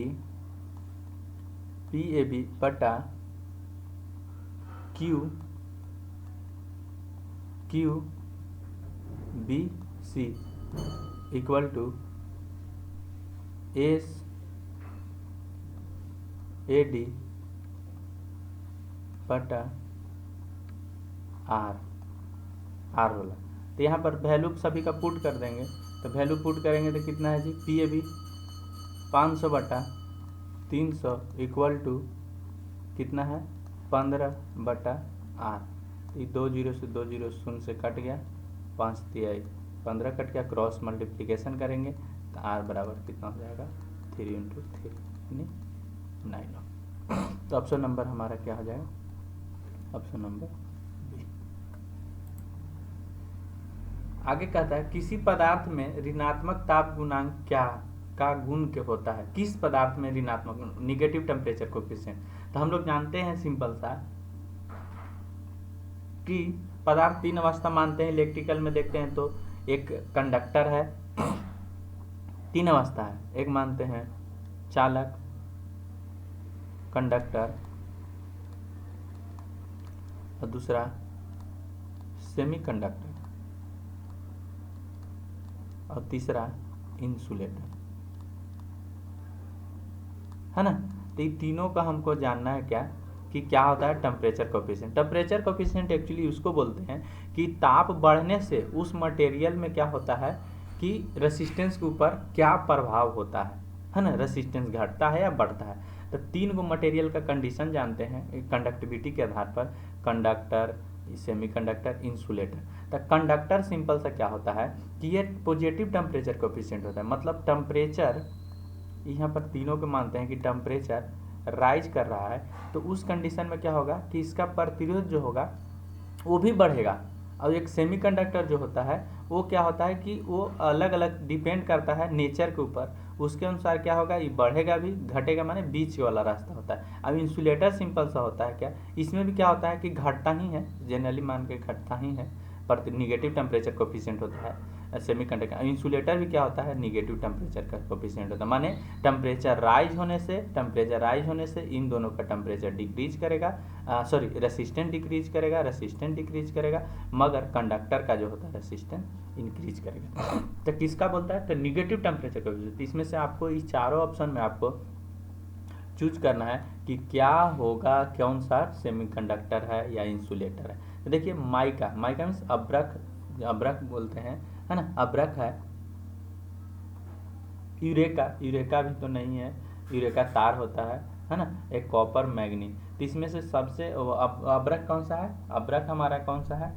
बटा QBC इक्वल टू SAD बटा R वाला। तो यहाँ पर वैल्यू सभी का पुट कर देंगे। तो वैल्यू पुट करेंगे तो कितना है जी, PAB 500 बटा 300 इक्वल टू कितना है, 15 बटा R। तो 2 0 से 2 0 शून्य से कट गया, 5 3 15 कट गया, क्रॉस मल्टीप्लिकेशन करेंगे तो R बराबर कितना हो जाएगा, 3 × 3 यानी 9। तो ऑप्शन नंबर हमारा क्या हो जाएगा, ऑप्शन नंबर बी। आगे कहता है किसी पदार्थ में ऋणात्मक ताप गुणांक क्या का गुण के होता है। किस पदार्थ में ऋणात्मक, निगेटिव टेम्परेचर कोएफिशिएंट। तो हम लोग जानते हैं सिंपल सा कि पदार्थ 3 अवस्था मानते हैं। इलेक्ट्रिकल में देखते हैं तो एक कंडक्टर है, 3 अवस्था है। एक मानते हैं चालक, कंडक्टर, और दूसरा सेमीकंडक्टर, और तीसरा इंसुलेटर, है ना। तो ये तीनों का हमको जानना है क्या, कि क्या होता है temperature coefficient. Temperature coefficient actually उसको बोलते हैं कि ताप बढ़ने से उस मटेरियल में क्या होता है कि रेसिस्टेंस के ऊपर क्या प्रभाव होता है ना। रेसिस्टेंस घटता है या बढ़ता है। तो 3 गो मटेरियल का कंडीशन जानते हैं कंडक्टिविटी के आधार पर, कंडक्टर, सेमीकंडक्टर, इंसुलेटर। तो कंडक्टर सिंपल सा क्या होता है कि ये पॉजिटिव टेम्परेचर कोएफिशिएंट होता है। मतलब टेम्परेचर यहाँ पर तीनों के मानते हैं कि टेम्परेचर राइज कर रहा है, तो उस कंडीशन में क्या होगा कि इसका प्रतिरोध जो होगा वो भी बढ़ेगा। और एक सेमीकंडक्टर जो होता है वो क्या होता है कि वो अलग अलग डिपेंड करता है नेचर के ऊपर, उसके अनुसार क्या होगा, ये बढ़ेगा भी घटेगा, माने बीच वाला रास्ता होता है। अब इंसुलेटर सिंपल सा होता है क्या, इसमें भी क्या होता है कि घटता ही है, जनरली मान के घटता ही है, पर निगेटिव टेम्परेचर कोएफिशिएंट होता है सेमीकंडक्टर। इंसुलेटर भी क्या होता है, निगेटिव टेम्परेचर का कोएफिशिएंट होता है। माने टेम्परेचर राइज होने से इन दोनों का टेम्परेचर डिक्रीज करेगा, रेसिस्टेंस डिक्रीज करेगा, मगर कंडक्टर का जो होता है रेसिस्टेंस इंक्रीज करेगा। तो किसका बोलता है, तो निगेटिव टेम्परेचर कोएफिशिएंट। इसमें से आपको इस चारों ऑप्शन में आपको चूज करना है कि क्या होगा, कौन सा सेमीकंडक्टर है या इंसुलेटर है। तो देखिए माइका मीन्स अब्रक बोलते हैं, है ना। अब्रक है, यूरेका भी तो नहीं है, यूरेका तार होता है ना। एक कॉपर मैग्नी। तो इसमें से सबसे अब्रक कौन सा है, अब्रक हमारा कौन सा है,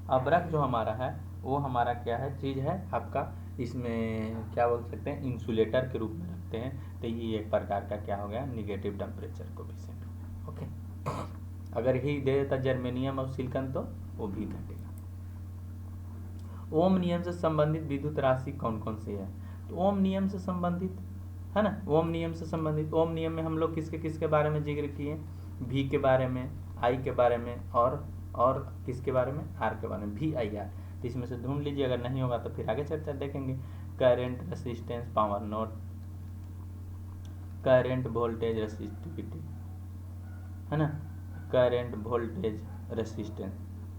अब्रक जो हमारा है वो हमारा क्या है, चीज़ है आपका, इसमें क्या बोल सकते हैं, इंसुलेटर के रूप में रखते हैं। तो ये एक प्रकार का क्या हो गया, निगेटिव टेम्परेचर कोएफिशिएंट हो गया। ओके, अगर ही दे देता जर्मेनियम और सिलिकॉन तो वो भी घटेगा। ओम नियम से संबंधित विद्युत राशि कौन कौन सी है। तो ओम नियम से संबंधित, है ना, ओम नियम से संबंधित, ओम नियम में हम लोग किसके किसके बारे में जिक्र किए, V के बारे में, I के बारे में, और किसके बारे में, R के बारे में, VIR। तो इसमें से ढूंढ लीजिए, अगर नहीं होगा तो फिर आगे चर्चा देखेंगे। Current, resistance, power note, current, voltage, resistivity, है ना, current, voltage, resistance,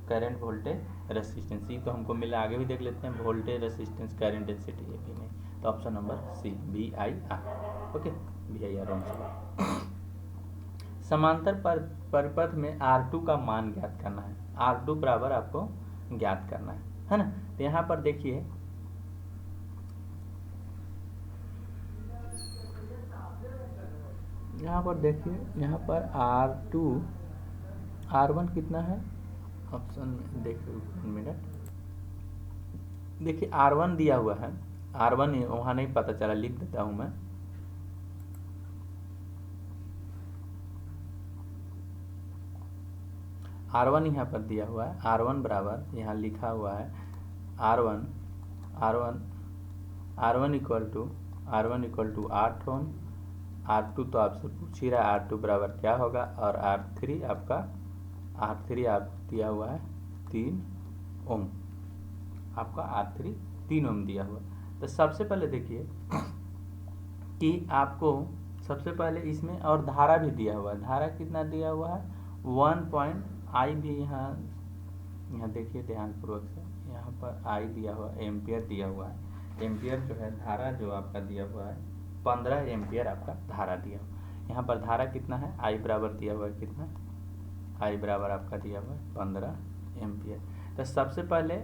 current, voltage, resistance. ये तो हमको मिला, आगे भी देख लेते हैं, वोल्टेज, रेसिस्टेंस, करंट, डेंसिटी, ये भी नहीं। तो option number C, VIR। Okay, VIR answer. समांतर परिपथ में R2 का मान ज्ञात करना है। R2 बराबर आपको ज्ञात करना है ना। तो यहाँ पर देखिए, यहाँ पर R2, R1 कितना है, ऑप्शन में देखिए, 1 मिनट, देखिए R1 दिया हुआ है, R1 वहाँ नहीं पता चला, लिख देता हूँ मैं। R1 यहाँ पर दिया हुआ है, R1 बराबर यहाँ लिखा हुआ है R1 equal to 8 Om, R2 तो आपसे पूछ ही रहा है R2 बराबर क्या होगा, और R3 आपका दिया हुआ है 3 ओम, आपका R3 3 ओम दिया हुआ। तो सबसे पहले देखिए कि आपको सबसे पहले इसमें और धारा भी दिया हुआ है, धारा कितना दिया हुआ है 1. भी यहाँ देखिए ध्यानपूर्वक से, यहाँ पर I दिया हुआ, एम्पियर दिया हुआ है, एम्पियर जो है धारा जो आपका दिया हुआ है 15 एम्पियर आपका धारा दिया हुआ। यहाँ पर धारा कितना है I बराबर दिया हुआ है, कितना I बराबर आपका दिया हुआ है 15 एम्पियर। तो सबसे पहले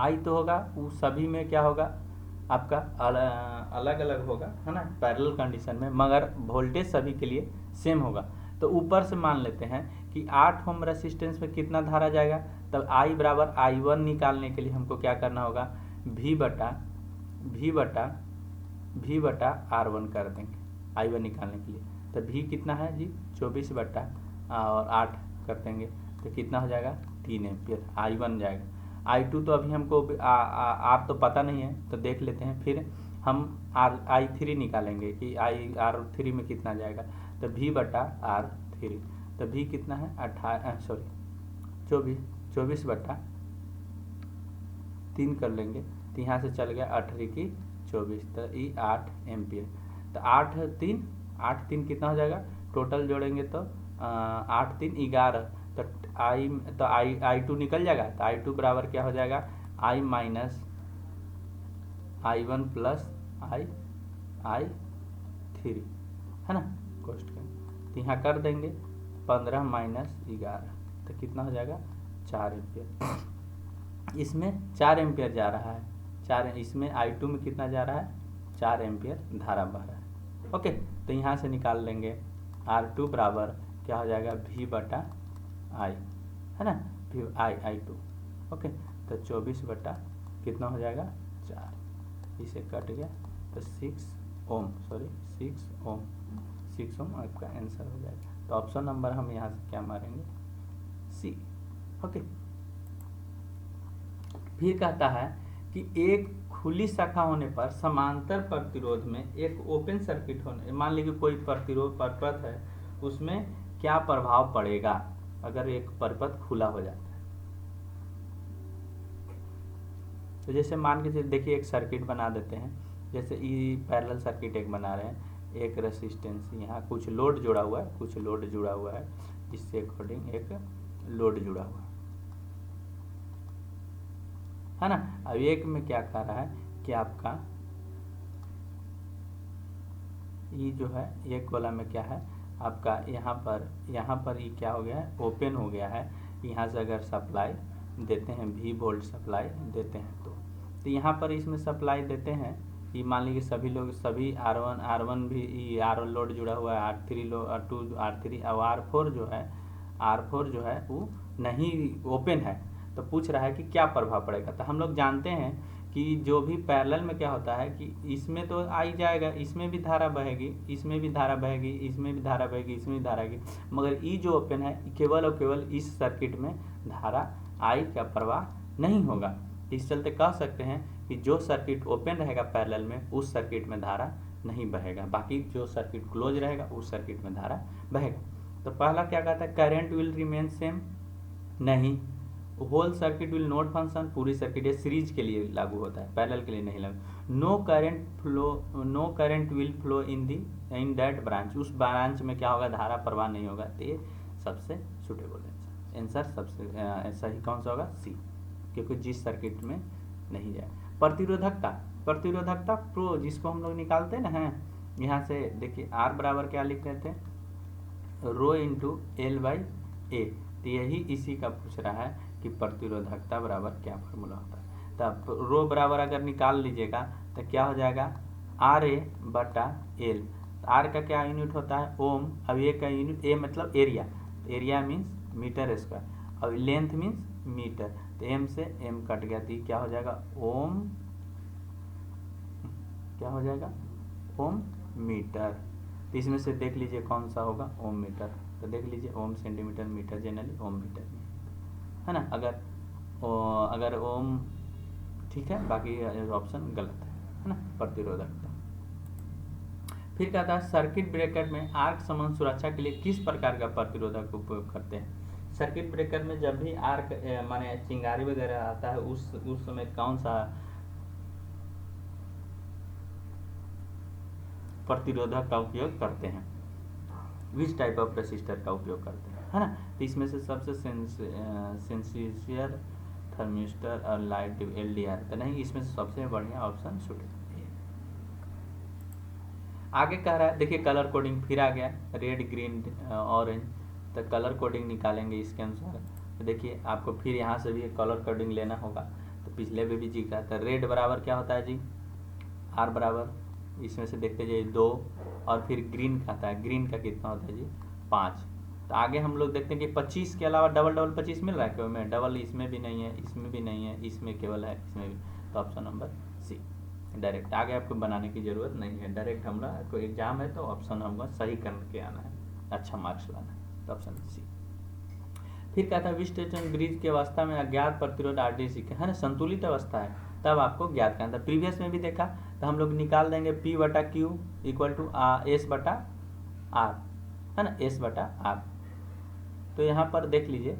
I तो होगा वो सभी में क्या होगा आपका अलग अलग होगा, है ना, पैरेलल कंडीशन में, मगर वोल्टेज सभी के लिए सेम होगा। तो ऊपर से मान लेते हैं कि 8 ओम रेसिस्टेंस में कितना धारा जाएगा, तब I बराबर I1 निकालने के लिए हमको क्या करना होगा, V बटा R1 कर देंगे I1 निकालने के लिए। तो V कितना है जी 24 बटा और 8 कर देंगे तो कितना हो जाएगा 3 एम्पियर I1 जाएगा। I2 तो अभी हमको R तो पता नहीं है, तो देख लेते हैं, फिर हम I3 निकालेंगे कि R3 में कितना जाएगा, तो V बटा R3, तो V कितना है 24 बटा 3 कर लेंगे, तो यहाँ से चल गया 8 की 24, तो ये 8 एम्पियर। तो 8 3 कितना हो जाएगा, टोटल जोड़ेंगे तो 8 3 11, तो I2 निकल जाएगा, तो I2 बराबर क्या हो जाएगा I minus I1 plus I3, है ना, कोष्ट का, तो यहाँ कर देंगे 15 माइनस 11, तो कितना हो जाएगा 4 एम्पियर। इसमें 4 एम्पियर जा रहा है, इसमें I2 में कितना जा रहा है 4 एम्पियर धारा बह रहा है। ओके, तो यहाँ से निकाल लेंगे R2 बराबर क्या हो जाएगा V बटा I, है ना, I2। ओके, तो 24 बटा कितना हो जाएगा 4, इसे कट गया तो 6 ओम आपका आंसर हो जाएगा। तो ऑप्शन नंबर हम यहाँ से क्या मारेंगे C। ओके, फिर कहता है कि एक खुली शाखा होने पर समांतर प्रतिरोध में एक ओपन सर्किट होने, मान लीजिए कोई प्रतिरोध परिपथ है, उसमें क्या प्रभाव पड़ेगा अगर एक परिपथ खुला हो जाता है। तो जैसे मान के देखिए एक सर्किट बना देते हैं, जैसे ये पैरेलल सर्किट एक बना रहे हैं, एक रेसिस्टेंस यहाँ कुछ लोड जुड़ा हुआ है, इससे अकॉर्डिंग एक लोड जुड़ा हुआ है ना। अब एक में क्या कह रहा है कि आपका ये जो है एक कॉलम में क्या है आपका यहाँ पर ये क्या हो गया है ओपन हो गया है। यहाँ से अगर सप्लाई देते हैं V वोल्ट सप्लाई देते हैं तो यहाँ पर इसमें सप्लाई देते हैं, ये मान लीजिए सभी R1 भी R1 लोड जुड़ा हुआ है, R3 R2 R3 और R4 जो है वो नहीं ओपन है। तो पूछ रहा है कि क्या प्रभाव पड़ेगा। तो हम लोग जानते हैं कि जो भी पैरेलल में क्या होता है कि इसमें तो आई जाएगा, इसमें भी धारा बहेगी, इसमें भी धारा बहेगी, इसमें भी धारा बहेगी, इसमें भी धारा बहेगी, मगर ई जो ओपन है केवल और केवल इस सर्किट में धारा आई का प्रवाह नहीं होगा। इस चलते कह सकते हैं कि जो सर्किट ओपन रहेगा पैरेलल में उस सर्किट में धारा नहीं बहेगा, बाकी जो सर्किट क्लोज रहेगा उस सर्किट में धारा बहेगा। तो पहला क्या कहता है करंट विल रिमेन सेम, नहीं, whole circuit will not function, पूरी सर्किट सीरीज के लिए लागू होता है, पैरेलल के लिए नहीं लागू। No current will flow in that branch, उस ब्रांच में क्या होगा धारा प्रवाह नहीं होगा। तो ये सबसे सुटेबल आंसर सबसे सही कौन सा होगा सी, क्योंकि जिस सर्किट में नहीं जाए। प्रतिरोधकता प्रो जिसको हम लोग निकालते हैं ना है, यहाँ से देखिए R बराबर क्या लिख लेते हैं रो इंटू L बाई ए। तो यही इसी का पूछ रहा है कि प्रतिरोधकता बराबर क्या फार्मूला होता है। तब रो बराबर अगर निकाल लीजिएगा तो क्या हो जाएगा RA बटा L। R का क्या यूनिट होता है ओम, अब ए का यूनिट ए मतलब एरिया मीन्स मीटर स्क्वायर, अब लेंथ मीन्स मीटर, तो M से M कट गया तो क्या हो जाएगा ओम, क्या हो जाएगा ओम मीटर। तो इसमें से देख लीजिए कौन सा होगा ओम मीटर। तो देख लीजिए ओम सेंटीमीटर मीटर जनरली ओम मीटर में है ना। अगर ओम ठीक है, बाकी ऑप्शन गलत है ना, प्रतिरोधकता। फिर कहता है सर्किट ब्रेकर में आर्क समान सुरक्षा के लिए किस प्रकार का प्रतिरोधक उपयोग करते हैं। सर्किट ब्रेकर में जब भी आर्क माने चिंगारी वगैरह आता है उस समय कौन सा प्रतिरोधक का उपयोग करते हैं, विच टाइप ऑफ रेसिस्टर का उपयोग करते हैं, है ना। तो इसमें से सबसे सेंसियर थर्मिस्टर और लाइट LDR, तो नहीं, इसमें से सबसे बढ़िया ऑप्शन सुटेबल। आगे कह रहा है, देखिए कलर कोडिंग फिर आ गया, रेड ग्रीन ऑरेंज, तो कलर कोडिंग निकालेंगे इसके अनुसार। तो देखिए आपको फिर यहाँ से भी कलर कोडिंग लेना होगा। तो पिछले में भी जी का था, रेड बराबर क्या होता है जी, R बराबर, इसमें से देखते जाइए 2, और फिर ग्रीन का आता है, ग्रीन का कितना होता है जी 5। तो आगे हम लोग देखते हैं कि 25 के अलावा डबल 25 मिल रहा है क्यों में, डबल इसमें भी नहीं है, इसमें भी नहीं है, इसमें केवल है, इसमें भी। तो ऑप्शन नंबर सी डायरेक्ट, आगे आपको बनाने की जरूरत नहीं है, डायरेक्ट हमारा कोई एग्जाम है तो ऑप्शन हमको सही करके आना है, अच्छा मार्क्स लाना है, तो ऑप्शन सी। फिर कहता है विस्टेशन ब्रिज की अवस्था में अज्ञात प्रतिरोध RDC है ना, संतुलित अवस्था है, तब आपको ज्ञात करना था। प्रीवियस में भी देखा, तो हम लोग निकाल देंगे P/Q इक्वल टू S/R है ना, S/R। तो यहाँ पर देख लीजिए,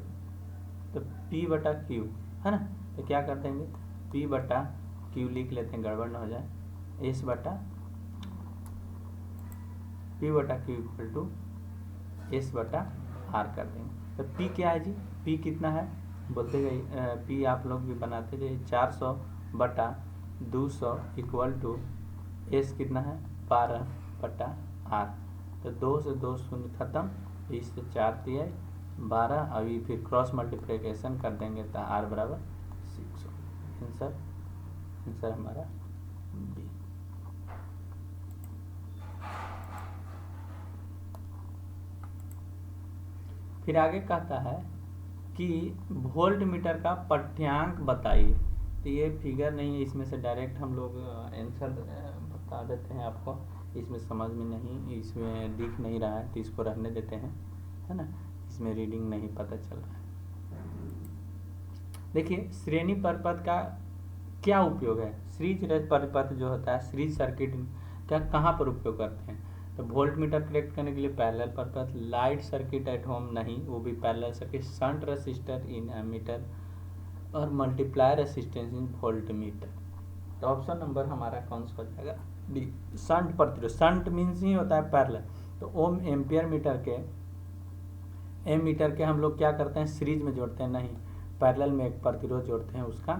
तो P/Q है ना, तो क्या कर देंगे, P/Q लिख लेते हैं, गड़बड़ ना हो जाए, P/Q इक्वल टू S/R कर देंगे। तो P क्या है जी, P कितना है बोलते गए, P आप लोग भी बनाते गए, 400/200 इक्वल टू S कितना है 12/R। तो 2 से 2 शून्य खत्म, 20 से 4 दिया 12, अभी फिर क्रॉस मल्टीप्लिकेशन कर देंगे तो R बराबर 600। आंसर हमारा बी। फिर आगे कहता है कि वोल्ट मीटर का पाठ्यांक बताइए। तो ये फिगर नहीं है, इसमें से डायरेक्ट हम लोग आंसर बता देते हैं आपको, इसमें समझ में नहीं, इसमें दिख नहीं रहा है तो इसको रहने देते हैं, है ना, इसमें रीडिंग नहीं पता चल रहा है। देखिए श्रेणी परिपथ का क्या उपयोग है, सीरीज परिपथ जो होता है, सीरीज सर्किट का कहाँ पर उपयोग करते हैं। तो वोल्ट मीटर कनेक्ट करने के लिए पैरेलल परिपथ, लाइट सर्किट एट होम नहीं, वो भी पैरेलल सर्किट, शंट रेसिस्टर इन एमीटर और मल्टीप्लायर रेसिस्टेंस इन वोल्ट मीटर। तो ऑप्शन नंबर हमारा कौन सा हो जाएगा, डी, शंट प्रतिरोध। शंट मीन्स ही होता है पैरेलल। तो ओम एम्पियर मीटर के, एम मीटर के हम लोग क्या करते हैं, सीरीज में जोड़ते हैं, नहीं पैरेलल में एक प्रतिरोध जोड़ते हैं, उसका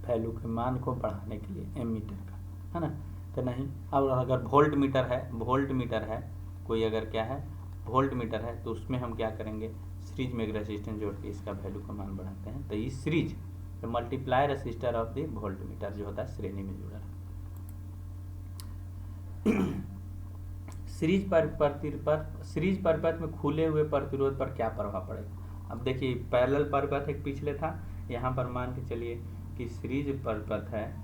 वैल्यू के मान को बढ़ाने के लिए, एम मीटर का, है ना। तो नहीं, अब अगर वोल्ट मीटर है, वोल्ट मीटर है कोई, अगर क्या है वोल्ट मीटर है, तो उसमें हम क्या करेंगे, सीरीज में एक रेसिस्टेंस जोड़ के इसका वैल्यू का मान बढ़ाते हैं। तो ये सीरीज, तो multiply resistor of the volt meter जो होता है श्रेणी में जुड़ा है। सीरीज परिपथ में खुले हुए प्रतिरोध पर क्या प्रभाव पड़ेगा। अब देखिए पैरेलल परिपथ एक पिछले था, यहाँ पर मान के चलिए कि सीरीज परिपथ है,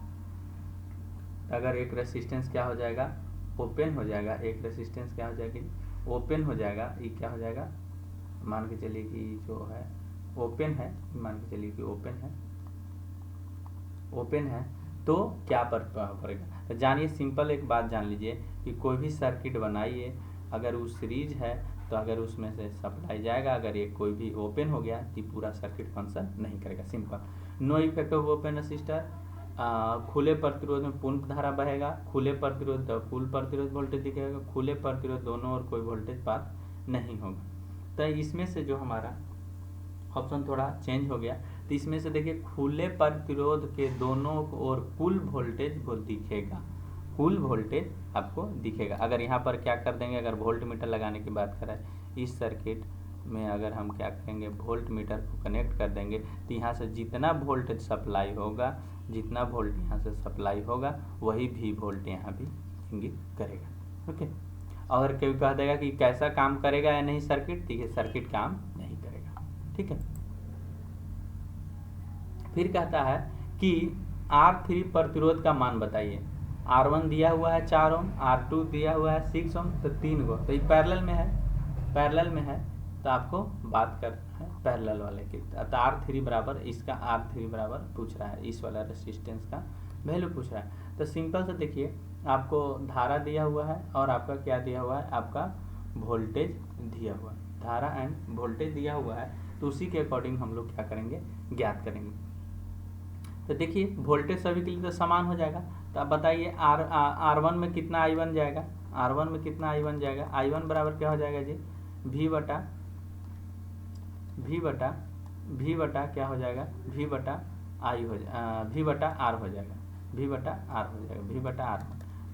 अगर एक रेसिस्टेंस क्या हो जाएगा, ओपन हो जाएगा, एक रेसिस्टेंस क्या हो जाएगी, ओपन हो जाएगा, ये क्या हो जाएगा, मान के चलिए कि जो है ओपन है, मान के चलिए कि ओपन है, तो क्या प्रभाव पड़ेगा। तो जानिए, सिंपल एक बात जान लीजिए कि कोई भी सर्किट बनाइए, अगर वो सीरीज है तो अगर उसमें से सप्लाई जाएगा, अगर ये कोई भी ओपन हो गया तो पूरा सर्किट फंक्शन नहीं करेगा। Simple, no effect of open resistor, खुले प्रतिरोध में पूर्ण धारा बहेगा, खुले प्रतिरोध कुल प्रतिरोध वोल्टेज दिखेगा, खुले प्रतिरोध दोनों और कोई वोल्टेज पास नहीं होगा। तो इसमें से जो हमारा ऑप्शन थोड़ा चेंज हो गया, तो इसमें से देखिए खुले प्रतिरोध के दोनों ओर कुल वोल्टेज वो दिखेगा, कुल वोल्टेज आपको दिखेगा। अगर यहाँ पर क्या कर देंगे, अगर वोल्ट मीटर लगाने की बात करें, इस सर्किट में अगर हम क्या करेंगे, वोल्ट मीटर को कनेक्ट कर देंगे, तो यहाँ से जितना वोल्टेज सप्लाई होगा, जितना वोल्ट यहाँ से सप्लाई होगा, वही भी वोल्ट यहाँ भी इंगित करेगा। ओके, अगर कोई कह देगा कि कैसा काम करेगा या नहीं सर्किट, ठीक है, सर्किट काम नहीं करेगा, ठीक है। फिर कहता है कि R3 प्रतिरोध का मान बताइए। R1 दिया हुआ है 4 ओम, R2 दिया हुआ है 6 ओम, तो 3 गो, तो ये पैरेलल में है, पैरेलल में है, तो आपको बात करना है पैरेलल वाले की। तो R3 बराबर, इसका R3 बराबर पूछ रहा है, इस वाला रेसिस्टेंस का वैल्यू पूछ रहा है। तो सिंपल से देखिए, आपको धारा दिया हुआ है और आपका क्या दिया हुआ है, आपका वोल्टेज दिया हुआ है, धारा एंड वोल्टेज दिया हुआ है। तो उसी के अकॉर्डिंग हम लोग क्या करेंगे, ज्ञात करेंगे। तो देखिए वोल्टेज सभी के लिए तो समान हो जाएगा। तो आप बताइए R1 में कितना I1 जाएगा, R1 में कितना I1 जाएगा। I1 बराबर क्या हो जाएगा जी, V बटा क्या हो जाएगा, V बटा I हो जाएगा, V बटा R हो जाएगा, V बटा R हो जाएगा, V बटा R।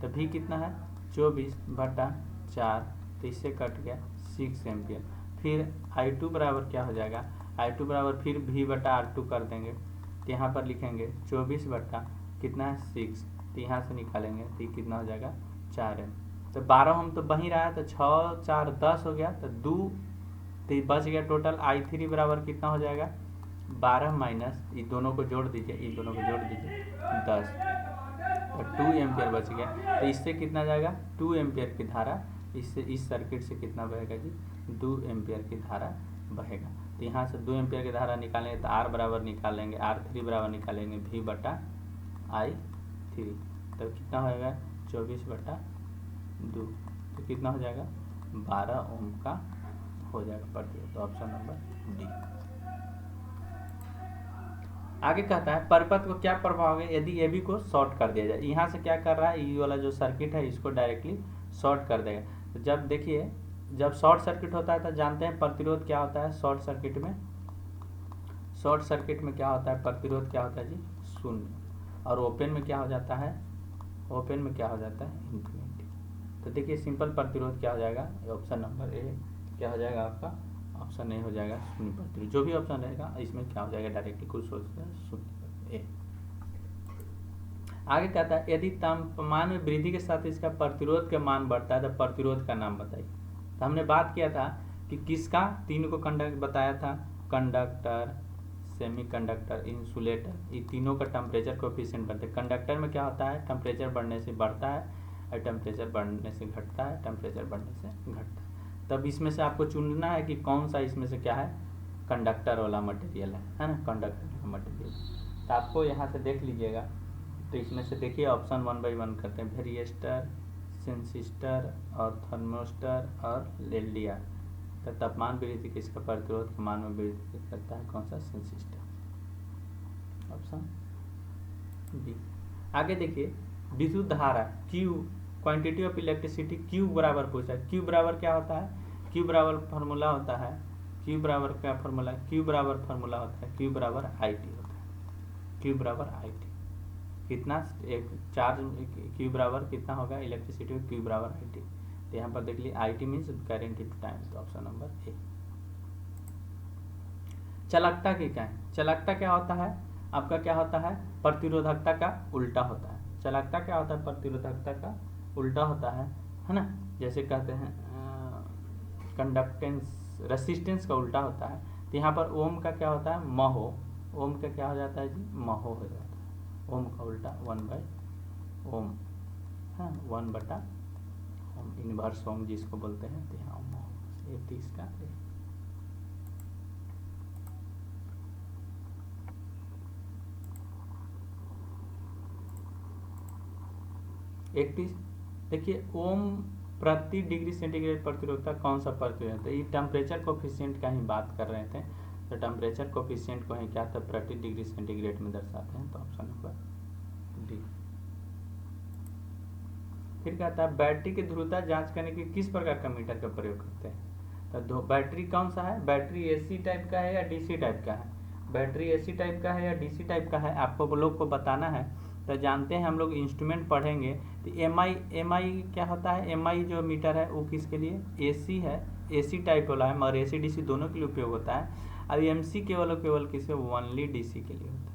तो V कितना है 24/4, तो इससे कट गया 6 एम्पियर। फिर I2 बराबर क्या हो जाएगा, I2 बराबर फिर V बटा R2 कर देंगे। तो यहाँ पर लिखेंगे 24 बटा कितना है 6, तो यहाँ से निकालेंगे तो ये कितना हो जाएगा 4 एम। तो 12 हम तो बही रहा है, तो 6 4 10 हो गया, तो 2 तो बच गया टोटल। I3 बराबर कितना हो जाएगा 12 माइनस, ये दोनों को जोड़ दीजिए, ये दोनों को जोड़ दीजिए 10, तो 2 एम्पियर बच गया। तो इससे कितना जाएगा 2 एम्पियर की धारा, इससे इस सर्किट से कितना बहेगा जी 2 एम्पियर की धारा बहेगा। तो यहाँ से 2 एम्पियर की धारा निकालेंगे तो R बराबर निकालेंगे, R3 बराबर निकालेंगे V बटा I3, तो कितना होगा 24/2, तो कितना हो जाएगा 12 ओम का हो जाएगा प्रतिरोध। तो ऑप्शन नंबर डी। आगे कहता है परिपथ को क्या प्रभाव है यदि AB को शॉर्ट कर दिया जाए। यहाँ से क्या कर रहा है, ये वाला जो सर्किट है इसको डायरेक्टली शॉर्ट कर देगा। तो जब देखिए, जब शॉर्ट सर्किट होता है तो जानते हैं प्रतिरोध क्या होता है शॉर्ट सर्किट में, शॉर्ट सर्किट में क्या होता है प्रतिरोध क्या होता है जी 0, और ओपन में क्या हो जाता है, ओपन में क्या हो जाता है इन्फिनिटी। तो देखिए सिंपल प्रतिरोध क्या हो जाएगा, ऑप्शन नंबर ए क्या हो जाएगा आपका, ऑप्शन ए हो जाएगा 0 प्रतिरोध। जो भी ऑप्शन रहेगा इसमें क्या हो जाएगा डायरेक्टली कुछ सोचते हैं 0 ए। आगे कहता है यदि तापमान में वृद्धि के साथ इसका प्रतिरोध का मान बढ़ता है तो प्रतिरोध का नाम बताइए। तो हमने बात किया था कि किसका, तीनों को कंडक्ट बताया था, कंडक्टर, सेमीकंडक्टर, इंसुलेटर, ये तीनों का टेम्परेचर कोएफिशिएंट बनते हैं। कंडक्टर में क्या होता है टेम्परेचर बढ़ने से बढ़ता है और टेम्परेचर बढ़ने से घटता है, टेम्परेचर बढ़ने से घटता है। तब इसमें से आपको चुनना है कि कौन सा इसमें से क्या है कंडक्टर वाला मटेरियल है ना, कंडक्टर वाला मटेरियल। तो आपको यहाँ से देख लीजिएगा, तो इसमें से देखिए ऑप्शन 1 बाई 1 करते हैं, वेरिएस्टर, सेंसिस्टर और थर्मोस्टर और एलडीआर। तो तापमान वृद्धि के इसका प्रतिरोध के मान में वृद्धि करता है कौन सा, सेंसिस्टर, ऑप्शन बी। आगे देखिए विद्युत धारा Q, quantity of electricity Q बराबर पूछा है। Q बराबर क्या होता है, Q बराबर फार्मूला होता है, Q बराबर क्या फार्मूला, Q बराबर फार्मूला होता है Q बराबर IT होता है, Q बराबर IT कितना, एक चार्ज Q बराबर कितना होगा इलेक्ट्रिसिटी में, Q बराबर IT। तो यहाँ पर देख लीजिए IT means current into time, तो ऑप्शन नंबर ए। चालकता की क्या है, चालकता क्या होता है आपका, क्या होता है प्रतिरोधकता का उल्टा होता है। चालकता क्या होता है प्रतिरोधकता का उल्टा होता है ना। जैसे कहते हैं कंडक्टेंस, रेसिस्टेंस का उल्टा होता है। तो यहाँ पर ओम का क्या होता है महो, ओम का क्या हो जाता है जी महो हो जाता है, ओम का उल्टा 1 बाई ओम, हाँ 1 बटा ओम, इनवर्स ओम जिसको बोलते हैं। तो यहाँ महो ये 30 का 31। देखिए ओम प्रति डिग्री सेंटीग्रेड प्रतिरोधकता कौन सा प्रतिरोध है, ये टेम्परेचर कोफिशिएंट का ही बात कर रहे थे। तो टेम्परेचर कोफिशिएंट को ही क्या था प्रति डिग्री सेंटीग्रेड में दर्शाते हैं, तो ऑप्शन नंबर डी। फिर कहता है बैटरी की ध्रुवता जांच करने के किस प्रकार का मीटर का प्रयोग करते हैं। तो बैटरी कौन सा है, बैटरी एसी टाइप का है या डीसी टाइप का है, बैटरी एसी टाइप का है या डीसी टाइप का है, आपको लोग को बताना है। तो जानते हैं हम लोग इंस्ट्रूमेंट पढ़ेंगे तो एमआई क्या होता है, एमआई जो मीटर है वो किसके लिए एसी है, एसी टाइप वाला है, मगर एसी डीसी दोनों के लिए उपयोग होता है। अब एमसी केवल किसके ओनली डीसी के लिए होता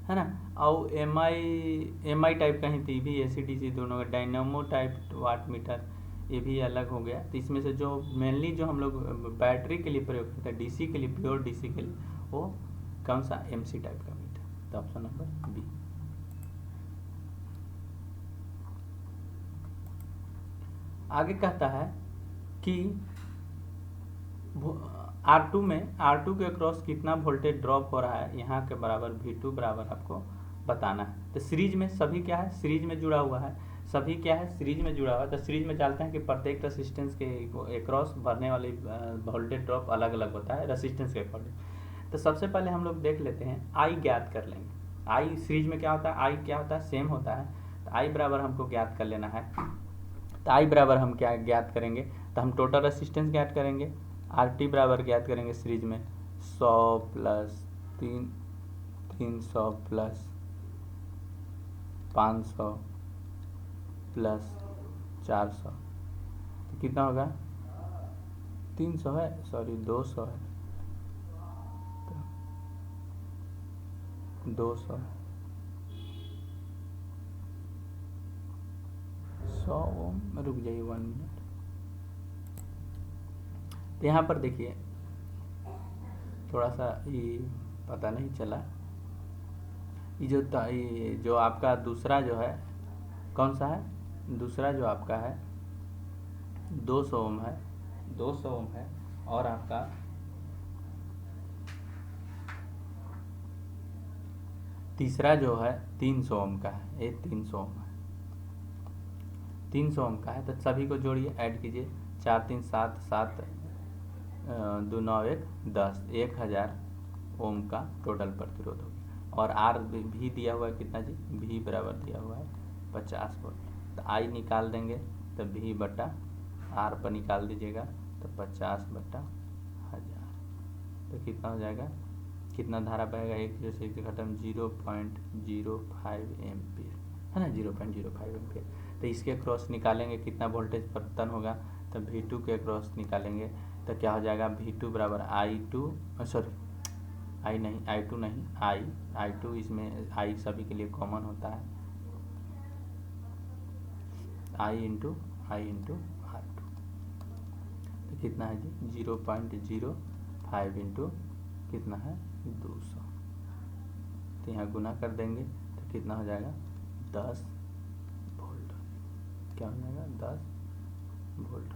है ना। और एमआई टाइप का ही थी भी एसी डीसी दोनों का, डायनामो टाइप वाट मीटर ये भी अलग हो गया। तो इसमें से जो मेनली जो हम लोग बैटरी के लिए प्रयोग करते हैं डीसी के लिए, प्योर डीसी के लिए, वो कौन सा एमसी टाइप का मीटर, तो ऑप्शन नंबर बी। आगे कहता है कि R2 के अक्रॉस कितना वोल्टेज ड्रॉप हो रहा है यहाँ के बराबर V2 बराबर आपको बताना है। तो सीरीज में सभी क्या है, सीरीज में जुड़ा हुआ है, सभी क्या है, सीरीज में जुड़ा हुआ है। तो सीरीज में जानते हैं कि प्रत्येक रेसिस्टेंस के अक्रॉस भरने वाली वोल्टेज ड्रॉप अलग अलग होता है रेसिस्टेंस के अकॉर्डिंग। तो सबसे पहले हम लोग देख लेते हैं आई ज्ञात कर लेंगे। आई सीरीज में क्या होता है, आई क्या होता है, सेम होता है। तो आई बराबर हमको ज्ञात कर लेना है। तो आई बराबर हम क्या ज्ञात करेंगे, तो हम टोटल रेसिस्टेंस ज्ञात करेंगे। आर टी बराबर ज्ञात करेंगे सीरीज में 100 प्लस 300 प्लस 500 प्लस 400, तो कितना होगा 300 है, सॉरी 200 है, तो 200 100 ओम, रुक जाइए 1 मिनट। तो यहाँ पर देखिए थोड़ा सा ये पता नहीं चला, ये जो आपका दूसरा जो है कौन सा है, दूसरा जो आपका है 200 ओम है, 200 ओम है, और आपका तीसरा जो है 300 ओम का है, ये 300 ओम है, 300 ओम का है। तो सभी को जोड़िए, ऐड कीजिए, 4 3 7 7 2 9 1 10, 1000 ओम का टोटल प्रतिरोध हो गया। और आर भी दिया हुआ है कितना जी, भी बराबर दिया हुआ है 50 वोल्ट। तो आई निकाल देंगे तो भी बटा आर पर निकाल दीजिएगा तो 50/1000, तो कितना हो जाएगा, कितना धारा बहेगा, एक जैसे एक खत्म 0.05 एम्पियर है ना, 0.05 एम्पियर। तो इसके क्रॉस निकालेंगे कितना वोल्टेज परिवर्तन होगा, तो V2 के क्रॉस निकालेंगे तो क्या हो जाएगा, V2 बराबर I2 सॉरी I2 नहीं I2, इसमें I सभी के लिए कॉमन होता है, I इंटू R2, तो कितना है जी 0.05 इंटू कितना है 200, तो यहाँ गुना कर देंगे तो कितना हो जाएगा 10 वोल्ट, क्या हो जाएगा 10 वोल्ट,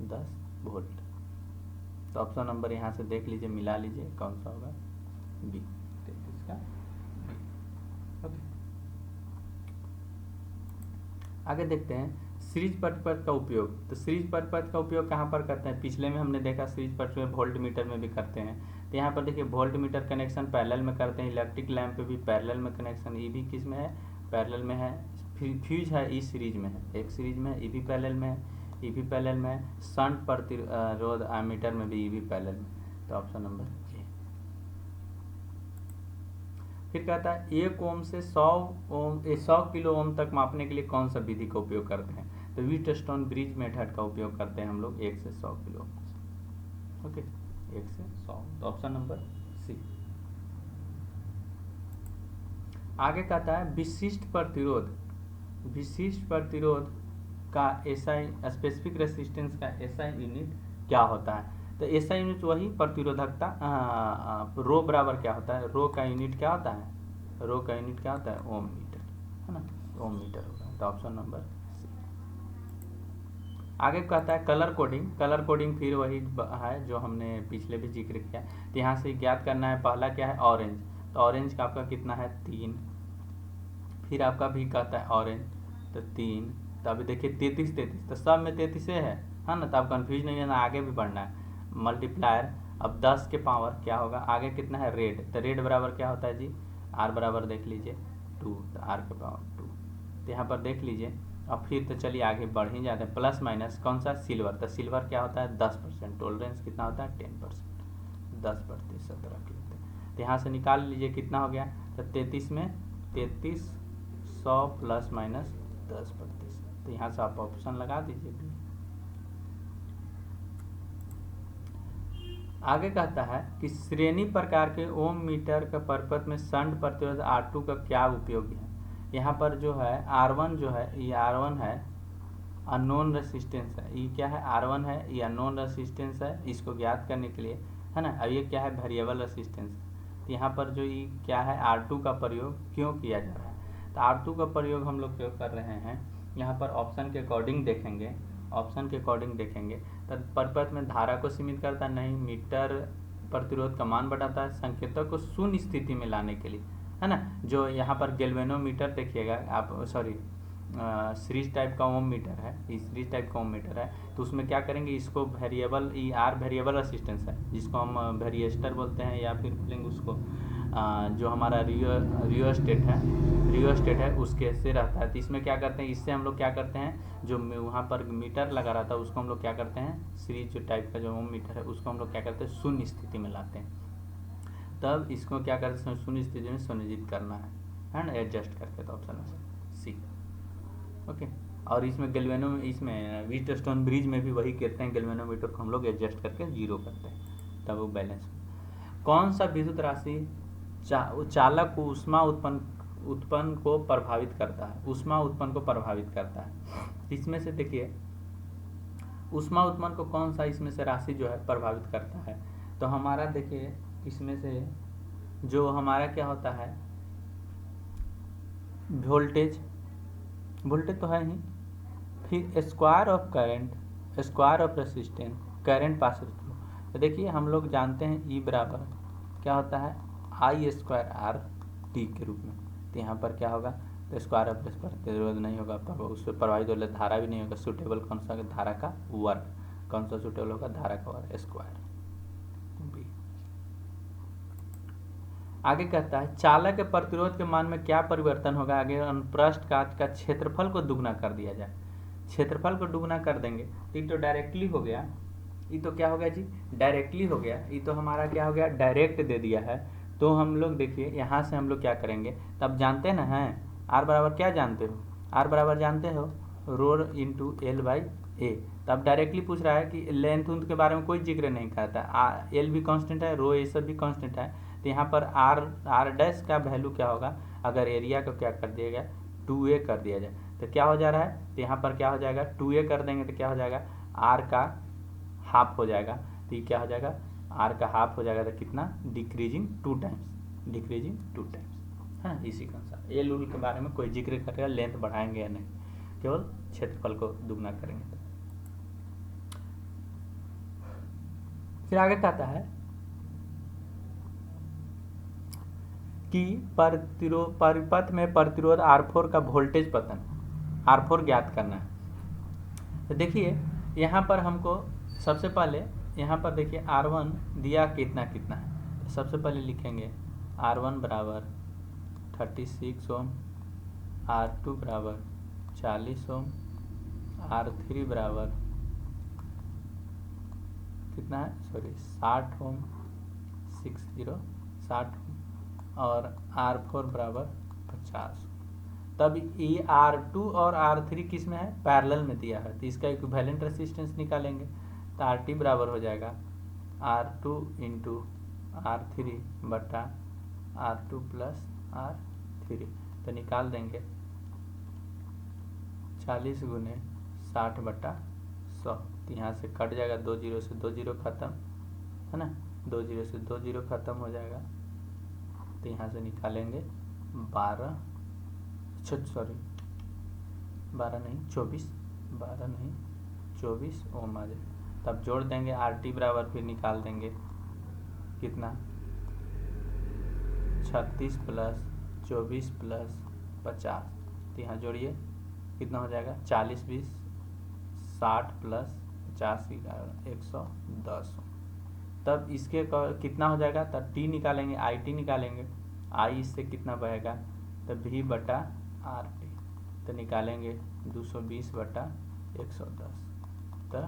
10 वोल्ट। तो ऑप्शन नंबर यहाँ से देख लीजिए, मिला लीजिए कौन सा होगा, बी, 33 का बी। ओके, आगे देखते हैं सीरीज परिपथ का उपयोग। तो सीरीज परिपथ का उपयोग कहाँ पर करते हैं, पिछले में हमने देखा सीरीज परिपथ में वोल्ट मीटर में भी करते हैं। तो यहाँ पर देखिए वोल्ट मीटर कनेक्शन पैरेलल में करते हैं, इलेक्ट्रिक लैंप पे भी पैरेलल में कनेक्शन, ये भी किस में है, पैरेलल में है। फ्यूज है ई सीरीज में है, एक सीरीज में है, ई भी पैरेलल में है, ई भी पैरेलल में है। शंट प्रतिरोध एमीटर में भी ई भी पैरेलल में, तो ऑप्शन नंबर ए। फिर कहता है 1 ओम से 100 किलो ओम तक मापने के लिए कौन सा विधि का उपयोग करते हैं, तो व्हीटस्टोन ब्रिज मेथड का उपयोग करते हैं हम लोग 1 से 100 किलो ओम। ओके, 1 से 100, तो ऑप्शन नंबर सी। आगे कहता है विशिष्ट प्रतिरोध का एसआई, स्पेसिफिक रेसिस्टेंस का एसआई यूनिट क्या होता है। तो एसआई यूनिट वही प्रतिरोधकता, रो बराबर क्या होता है, रो का यूनिट क्या होता है, रो का यूनिट क्या होता है, ओम मीटर है ना, ओम मीटर होगा, तो ऑप्शन नंबर सी। आगे कहता है कलर कोडिंग फिर वही है जो हमने पिछले भी जिक्र किया। तो यहाँ से ज्ञात करना है, पहला क्या है ऑरेंज, तो ऑरेंज का आपका कितना है 3, फिर आपका भी कहता है ऑरेंज तो 3, तो अभी देखिए 33, तो सब में 33 है ना, तो आप कंफ्यूज नहीं है ना, आगे भी बढ़ना है, मल्टीप्लायर। अब 10 के पावर क्या होगा, आगे कितना है रेड, तो रेड बराबर क्या होता है जी, आर बराबर देख लीजिए 2, तो आर के पावर 2, तो यहाँ पर देख लीजिए। अब फिर तो चलिए आगे बढ़ ही जाते हैं, प्लस माइनस कौन सा, सिल्वर, तो सिल्वर क्या होता है 10%, टॉलरेंस कितना होता है 10%, 10% रख लेते हैं। तो यहाँ से निकाल लीजिए कितना हो गया, तो 33 में 33 100 प्लस माइनस 10%, तो यहाँ से आप ऑप्शन लगा दीजिए भी। आगे कहता है कि श्रेणी प्रकार के ओम मीटर का परिपथ में शंट प्रतिरोध R2 का क्या उपयोगी है। यहाँ पर जो है R1 जो है, ये R1 है अननोन रेसिस्टेंस है, ये क्या है R1 है, ये अननोन रेसिस्टेंस है, इसको ज्ञात करने के लिए है ना। अब ये क्या है वेरिएबल रेसिस्टेंस, तो यहाँ पर जो ये क्या है R2 का प्रयोग क्यों किया जा रहा है, तो R2 का प्रयोग हम लोग क्यों कर रहे हैं, यहाँ पर ऑप्शन के अकॉर्डिंग देखेंगे। ऑप्शन के अकॉर्डिंग देखेंगे तो परिपथ में धारा को सीमित करता नहीं, मीटर प्रतिरोध का मान बढ़ाता है, संकेतक को शून्य स्थिति में लाने के लिए, है ना। जो यहाँ पर गैल्वेनोमीटर देखिएगा आप, सॉरी सीरीज टाइप का ओम मीटर है, सीरीज टाइप का ओम मीटर है, तो उसमें क्या करेंगे, इसको वेरिएबल आर वेरिएबल रेसिस्टेंस है जिसको हम वेरिएस्टर बोलते हैं, या फिर बोलेंगे उसको जो हमारा रियोस्टेट है उसके से रहता है। तो इसमें क्या करते हैं, इससे हम लोग क्या करते हैं, जो वहाँ पर मीटर लगा रहता है उसको हम लोग क्या करते हैं, सीरीज टाइप का जो ओम मीटर है उसको हम लोग क्या करते हैं, शून्य स्थिति में लाते हैं। तब इसको क्या करते हैं, शून्य स्थिति में सुनिश्चित करना है ना, एडजस्ट करके। तो ऑप्शन है सी, ओके। और इसमें इसमें व्हीटस्टोन ब्रिज में भी वही कहते हैं, गैल्वेनोमीटर को हम लोग एडजस्ट करके जीरो करते हैं तब वो बैलेंस। कौन सा विद्युत राशि चालक को ऊष्मा उत्पन्न को प्रभावित करता है, ऊष्मा उत्पन्न को प्रभावित करता है। इसमें से देखिए ऊष्मा उत्पन्न को कौन सा इसमें से राशि जो है प्रभावित करता है, तो हमारा देखिए इसमें से जो हमारा क्या होता है, वोल्टेज तो है ही, फिर square of current, square of resistance, current pass through. तो देखिए हम लोग जानते हैं ई बराबर क्या होता है, आई स्क्वायर आर टी के रूप में। तो यहाँ पर क्या होगा, तो स्क्वायर ऑफ प्रतिरोध नहीं होगा, उस पर प्रभावित वाले धारा भी नहीं होगा। सूटेबल कौन सा, धारा का वर्ग कौन सा सूटेबल होगा, धारा का वर्ग स्क्वायर बी। आगे कहता है चालक के प्रतिरोध के मान में क्या परिवर्तन होगा, आगे अनुप्रस्थ काट का क्षेत्रफल को दुगना कर दिया जाए। क्षेत्रफल को दुगना कर देंगे तो ये तो डायरेक्टली हो गया, ये तो क्या हो गया जी, डायरेक्टली हो गया, ये तो हमारा क्या हो गया, डायरेक्ट दे दिया है। तो हम लोग देखिए यहाँ से हम लोग क्या करेंगे, तब जानते हैं ना, हैं आर बराबर क्या जानते हो, आर बराबर जानते हो रो इंटू एल बाई ए। तब डायरेक्टली पूछ रहा है कि लेंथ उंथ के बारे में कोई जिक्र नहीं करता, एल भी कांस्टेंट है, रो ए सब भी कांस्टेंट है। तो यहाँ पर आर डैश का वैल्यू क्या होगा, अगर एरिया को क्या कर दिया गया 2a कर दिया जाए तो क्या हो जा रहा है, तो यहाँ पर क्या हो जाएगा 2a कर देंगे तो क्या हो जाएगा, आर का हाफ हो जाएगा। तो ये क्या हो जाएगा, आर का हाफ हो जाएगा तो कितना, डिक्रीजिंग 2 टाइम्स, डिक्रीजिंग 2 टाइम्स, है इसी का अनुसार। एल उल के बारे में कोई जिक्र करेगा, लेंथ बढ़ाएंगे या नहीं, केवल क्षेत्रफल को दुगना करेंगे। फिर आगे कहता है कि परिपथ में प्रतिरोध R4 का वोल्टेज पतन, R4 ज्ञात करना है। तो देखिए यहाँ पर हमको सबसे पहले यहाँ पर देखिए R1 दिया कितना कितना है, तो सबसे पहले लिखेंगे R1 बराबर 36 ओम, R2 बराबर 40 ओम, R3 बराबर कितना है, सॉरी 60 ओम, 60 ओम, और R4 बराबर 50। तब ये R2 और R3 किस में है, पैरेलल में दिया है, तो इसका इक्विवेलेंट रेसिस्टेंस निकालेंगे। तो RT बराबर हो जाएगा R2 इंटू R3 बटा R2 प्लस R3। तो निकाल देंगे 40 गुने 60 बटा 100। तो यहाँ से कट जाएगा, 2 जीरो से 2 जीरो खत्म, है ना, 2 जीरो से 2 जीरो खत्म हो जाएगा। तो यहाँ से निकालेंगे 12 नहीं 24 ओम आ जाएगा। तब जोड़ देंगे RT बराबर, फिर निकाल देंगे कितना, 36 प्लस 24 प्लस 50। तो यहाँ जोड़िए कितना हो जाएगा, 40 20 60 प्लस 50 110। तब इसके कितना हो जाएगा, तब टी निकालेंगे, IT निकालेंगे, आई इससे कितना बहेगा, तब V बटा RT। तो निकालेंगे 220 बटा 110, तो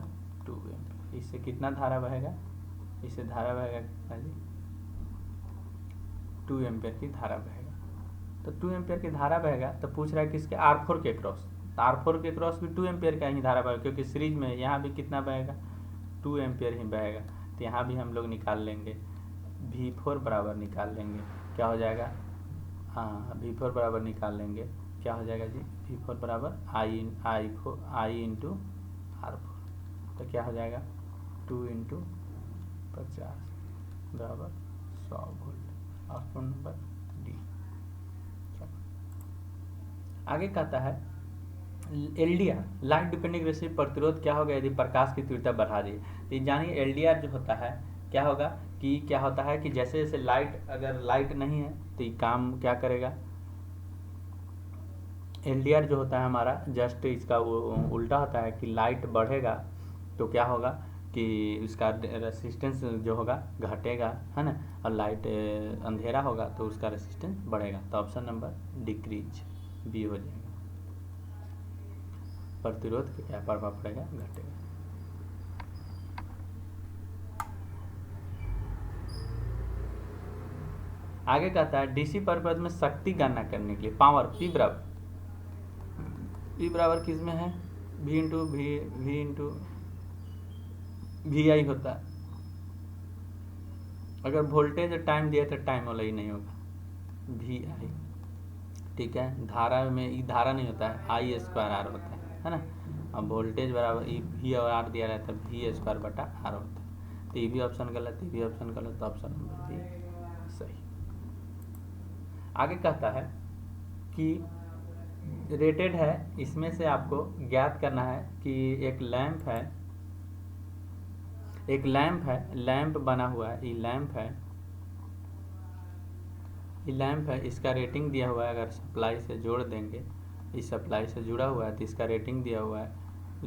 2 एम्पीयर। इससे कितना धारा बहेगा, इससे धारा बहेगा कितना जी, 2 एम्पीयर की धारा बहेगा। तो 2 एम्पीयर की धारा बहेगा, तो पूछ रहा है किसके, R4 के क्रॉस। तो R4 के क्रॉस भी 2 एम्पीयर का ही धारा बहेगा, क्योंकि सीरीज में यहाँ भी कितना बहेगा, 2 एम्पीयर ही बहेगा। तो यहाँ भी हम लोग निकाल लेंगे, V4 बराबर निकाल लेंगे, क्या हो जाएगा, हाँ V4 बराबर निकाल लेंगे, क्या हो जाएगा जी, V4 बराबर I इंटू R4। तो क्या हो जाएगा 2 इंटू 50 बराबर 100 वोल्ट, ऑप्शन नंबर डी। आगे कहता है LDR लाइट डिपेंडिंग रेसिस्टिव प्रतिरोध क्या होगा यदि प्रकाश की तीव्रता बढ़ा दी। तो ये जानिए LDR जो होता है क्या होगा कि क्या होता है कि जैसे जैसे लाइट, अगर लाइट नहीं है तो ये काम क्या करेगा। LDR जो होता है हमारा जस्ट इसका वो उल्टा होता है कि लाइट बढ़ेगा तो क्या होगा कि उसका रेसिस्टेंस जो होगा घटेगा, है ना, और लाइट अंधेरा होगा तो उसका रेसिस्टेंस बढ़ेगा। तो ऑप्शन नंबर डिक्रीज बी हो जाएगा। प्रतिरोध का क्या प्रभाव पड़ेगा, घटेगा। आगे कहता है डीसी परिपथ में शक्ति गणना करने के लिए पावर पी बराबर किस में है, वी इंटू वी आई होता है। अगर वोल्टेज टाइम दिया तो टाइम वाला ही नहीं होगा, वी आई, ठीक है। धारा में ई धारा नहीं होता है, आई स्क्वायर आर होता है ना। अब वोल्टेज बराबर ई वी और आर दिया रहता है, वी स्क्वायर बटा आर होता है। तो ये भी ऑप्शन गलत, ये भी ऑप्शन गलत, तो ऑप्शन नंबर बी सही। आगे कहता है कि रेटेड है, इसमें से आपको ज्ञात करना है कि एक लैंप है, लैंप बना हुआ है, ये लैंप है, इसका रेटिंग दिया हुआ है। अगर सप्लाई से जोड़ देंगे, इस सप्लाई से जुड़ा हुआ है तो इसका रेटिंग दिया हुआ है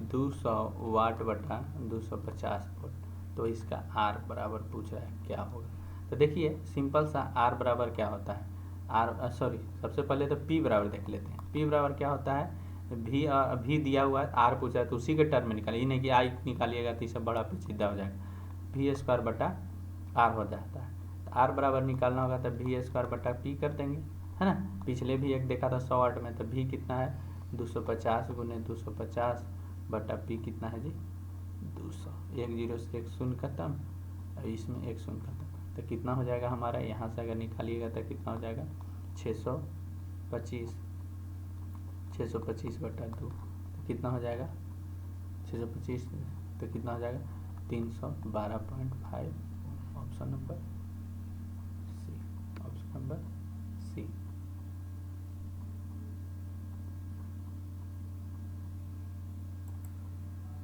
200 वाट बटा 250 वोल्ट। तो इसका आर बराबर पूछ रहा है क्या होगा। तो देखिए सिंपल सा आर बराबर क्या होता है, सबसे पहले तो पी बराबर देख लेते हैं। पी बराबर क्या होता है, भी दिया हुआ है, आर पूछा है तो उसी के टर्म में निकालिए, ये नहीं कि आई निकालिएगा तो इससे बड़ा पेचीदा हो जाएगा। वी स्क्वायर बटा आर हो जाता है। तो आर बराबर निकालना होगा तो वी स्क्वायर बटा पी कर देंगे, है ना। पिछले भी एक देखा था 100 वाट में, तो भी कितना है 250 गुने 250 बटा पी कितना है जी 200। एक जीरो से एक शून्य खत्म, और इसमें एक शून्य खत्म, तो कितना हो जाएगा हमारा, यहाँ से अगर निकालिएगा तो कितना हो जाएगा 625 बटा 2, तो कितना हो जाएगा 625, तो कितना हो जाएगा 312.5। Option number C, option number C.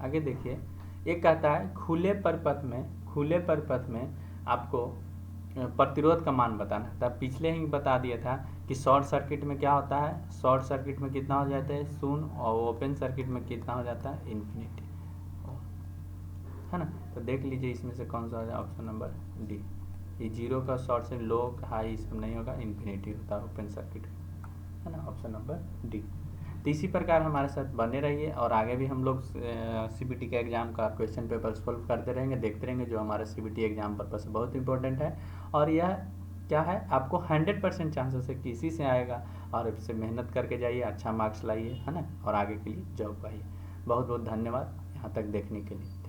आगे देखिए, एक कहता है खुले परिपथ में आपको प्रतिरोध का मान बताना है। तब पिछले ही बता दिया था कि शॉर्ट सर्किट में क्या होता है, शॉर्ट सर्किट में कितना हो जाता है 0, और ओपन सर्किट में कितना हो जाता है इन्फिनिटी, है ना। तो देख लीजिए इसमें से कौन सा हो जाए, ऑप्शन नंबर डी। ये 0 का शॉर्ट से लो हाई इसमें नहीं होगा, इन्फिनिटी होता है ओपन सर्किट, है ना, ऑप्शन नंबर डी। तो इसी प्रकार हमारे साथ बने रहिए, और आगे भी हम लोग CBT के एग्ज़ाम का क्वेश्चन पेपर सॉल्व करते रहेंगे, देखते रहेंगे, जो हमारा CBT एग्ज़ाम पर्पस से बहुत इंपॉर्टेंट है। और यह क्या है, आपको 100% चांसेस है कि इसी से आएगा, और इससे मेहनत करके जाइए, अच्छा मार्क्स लाइए, है ना, और आगे के लिए जॉब पाइए। बहुत बहुत धन्यवाद यहाँ तक देखने के लिए।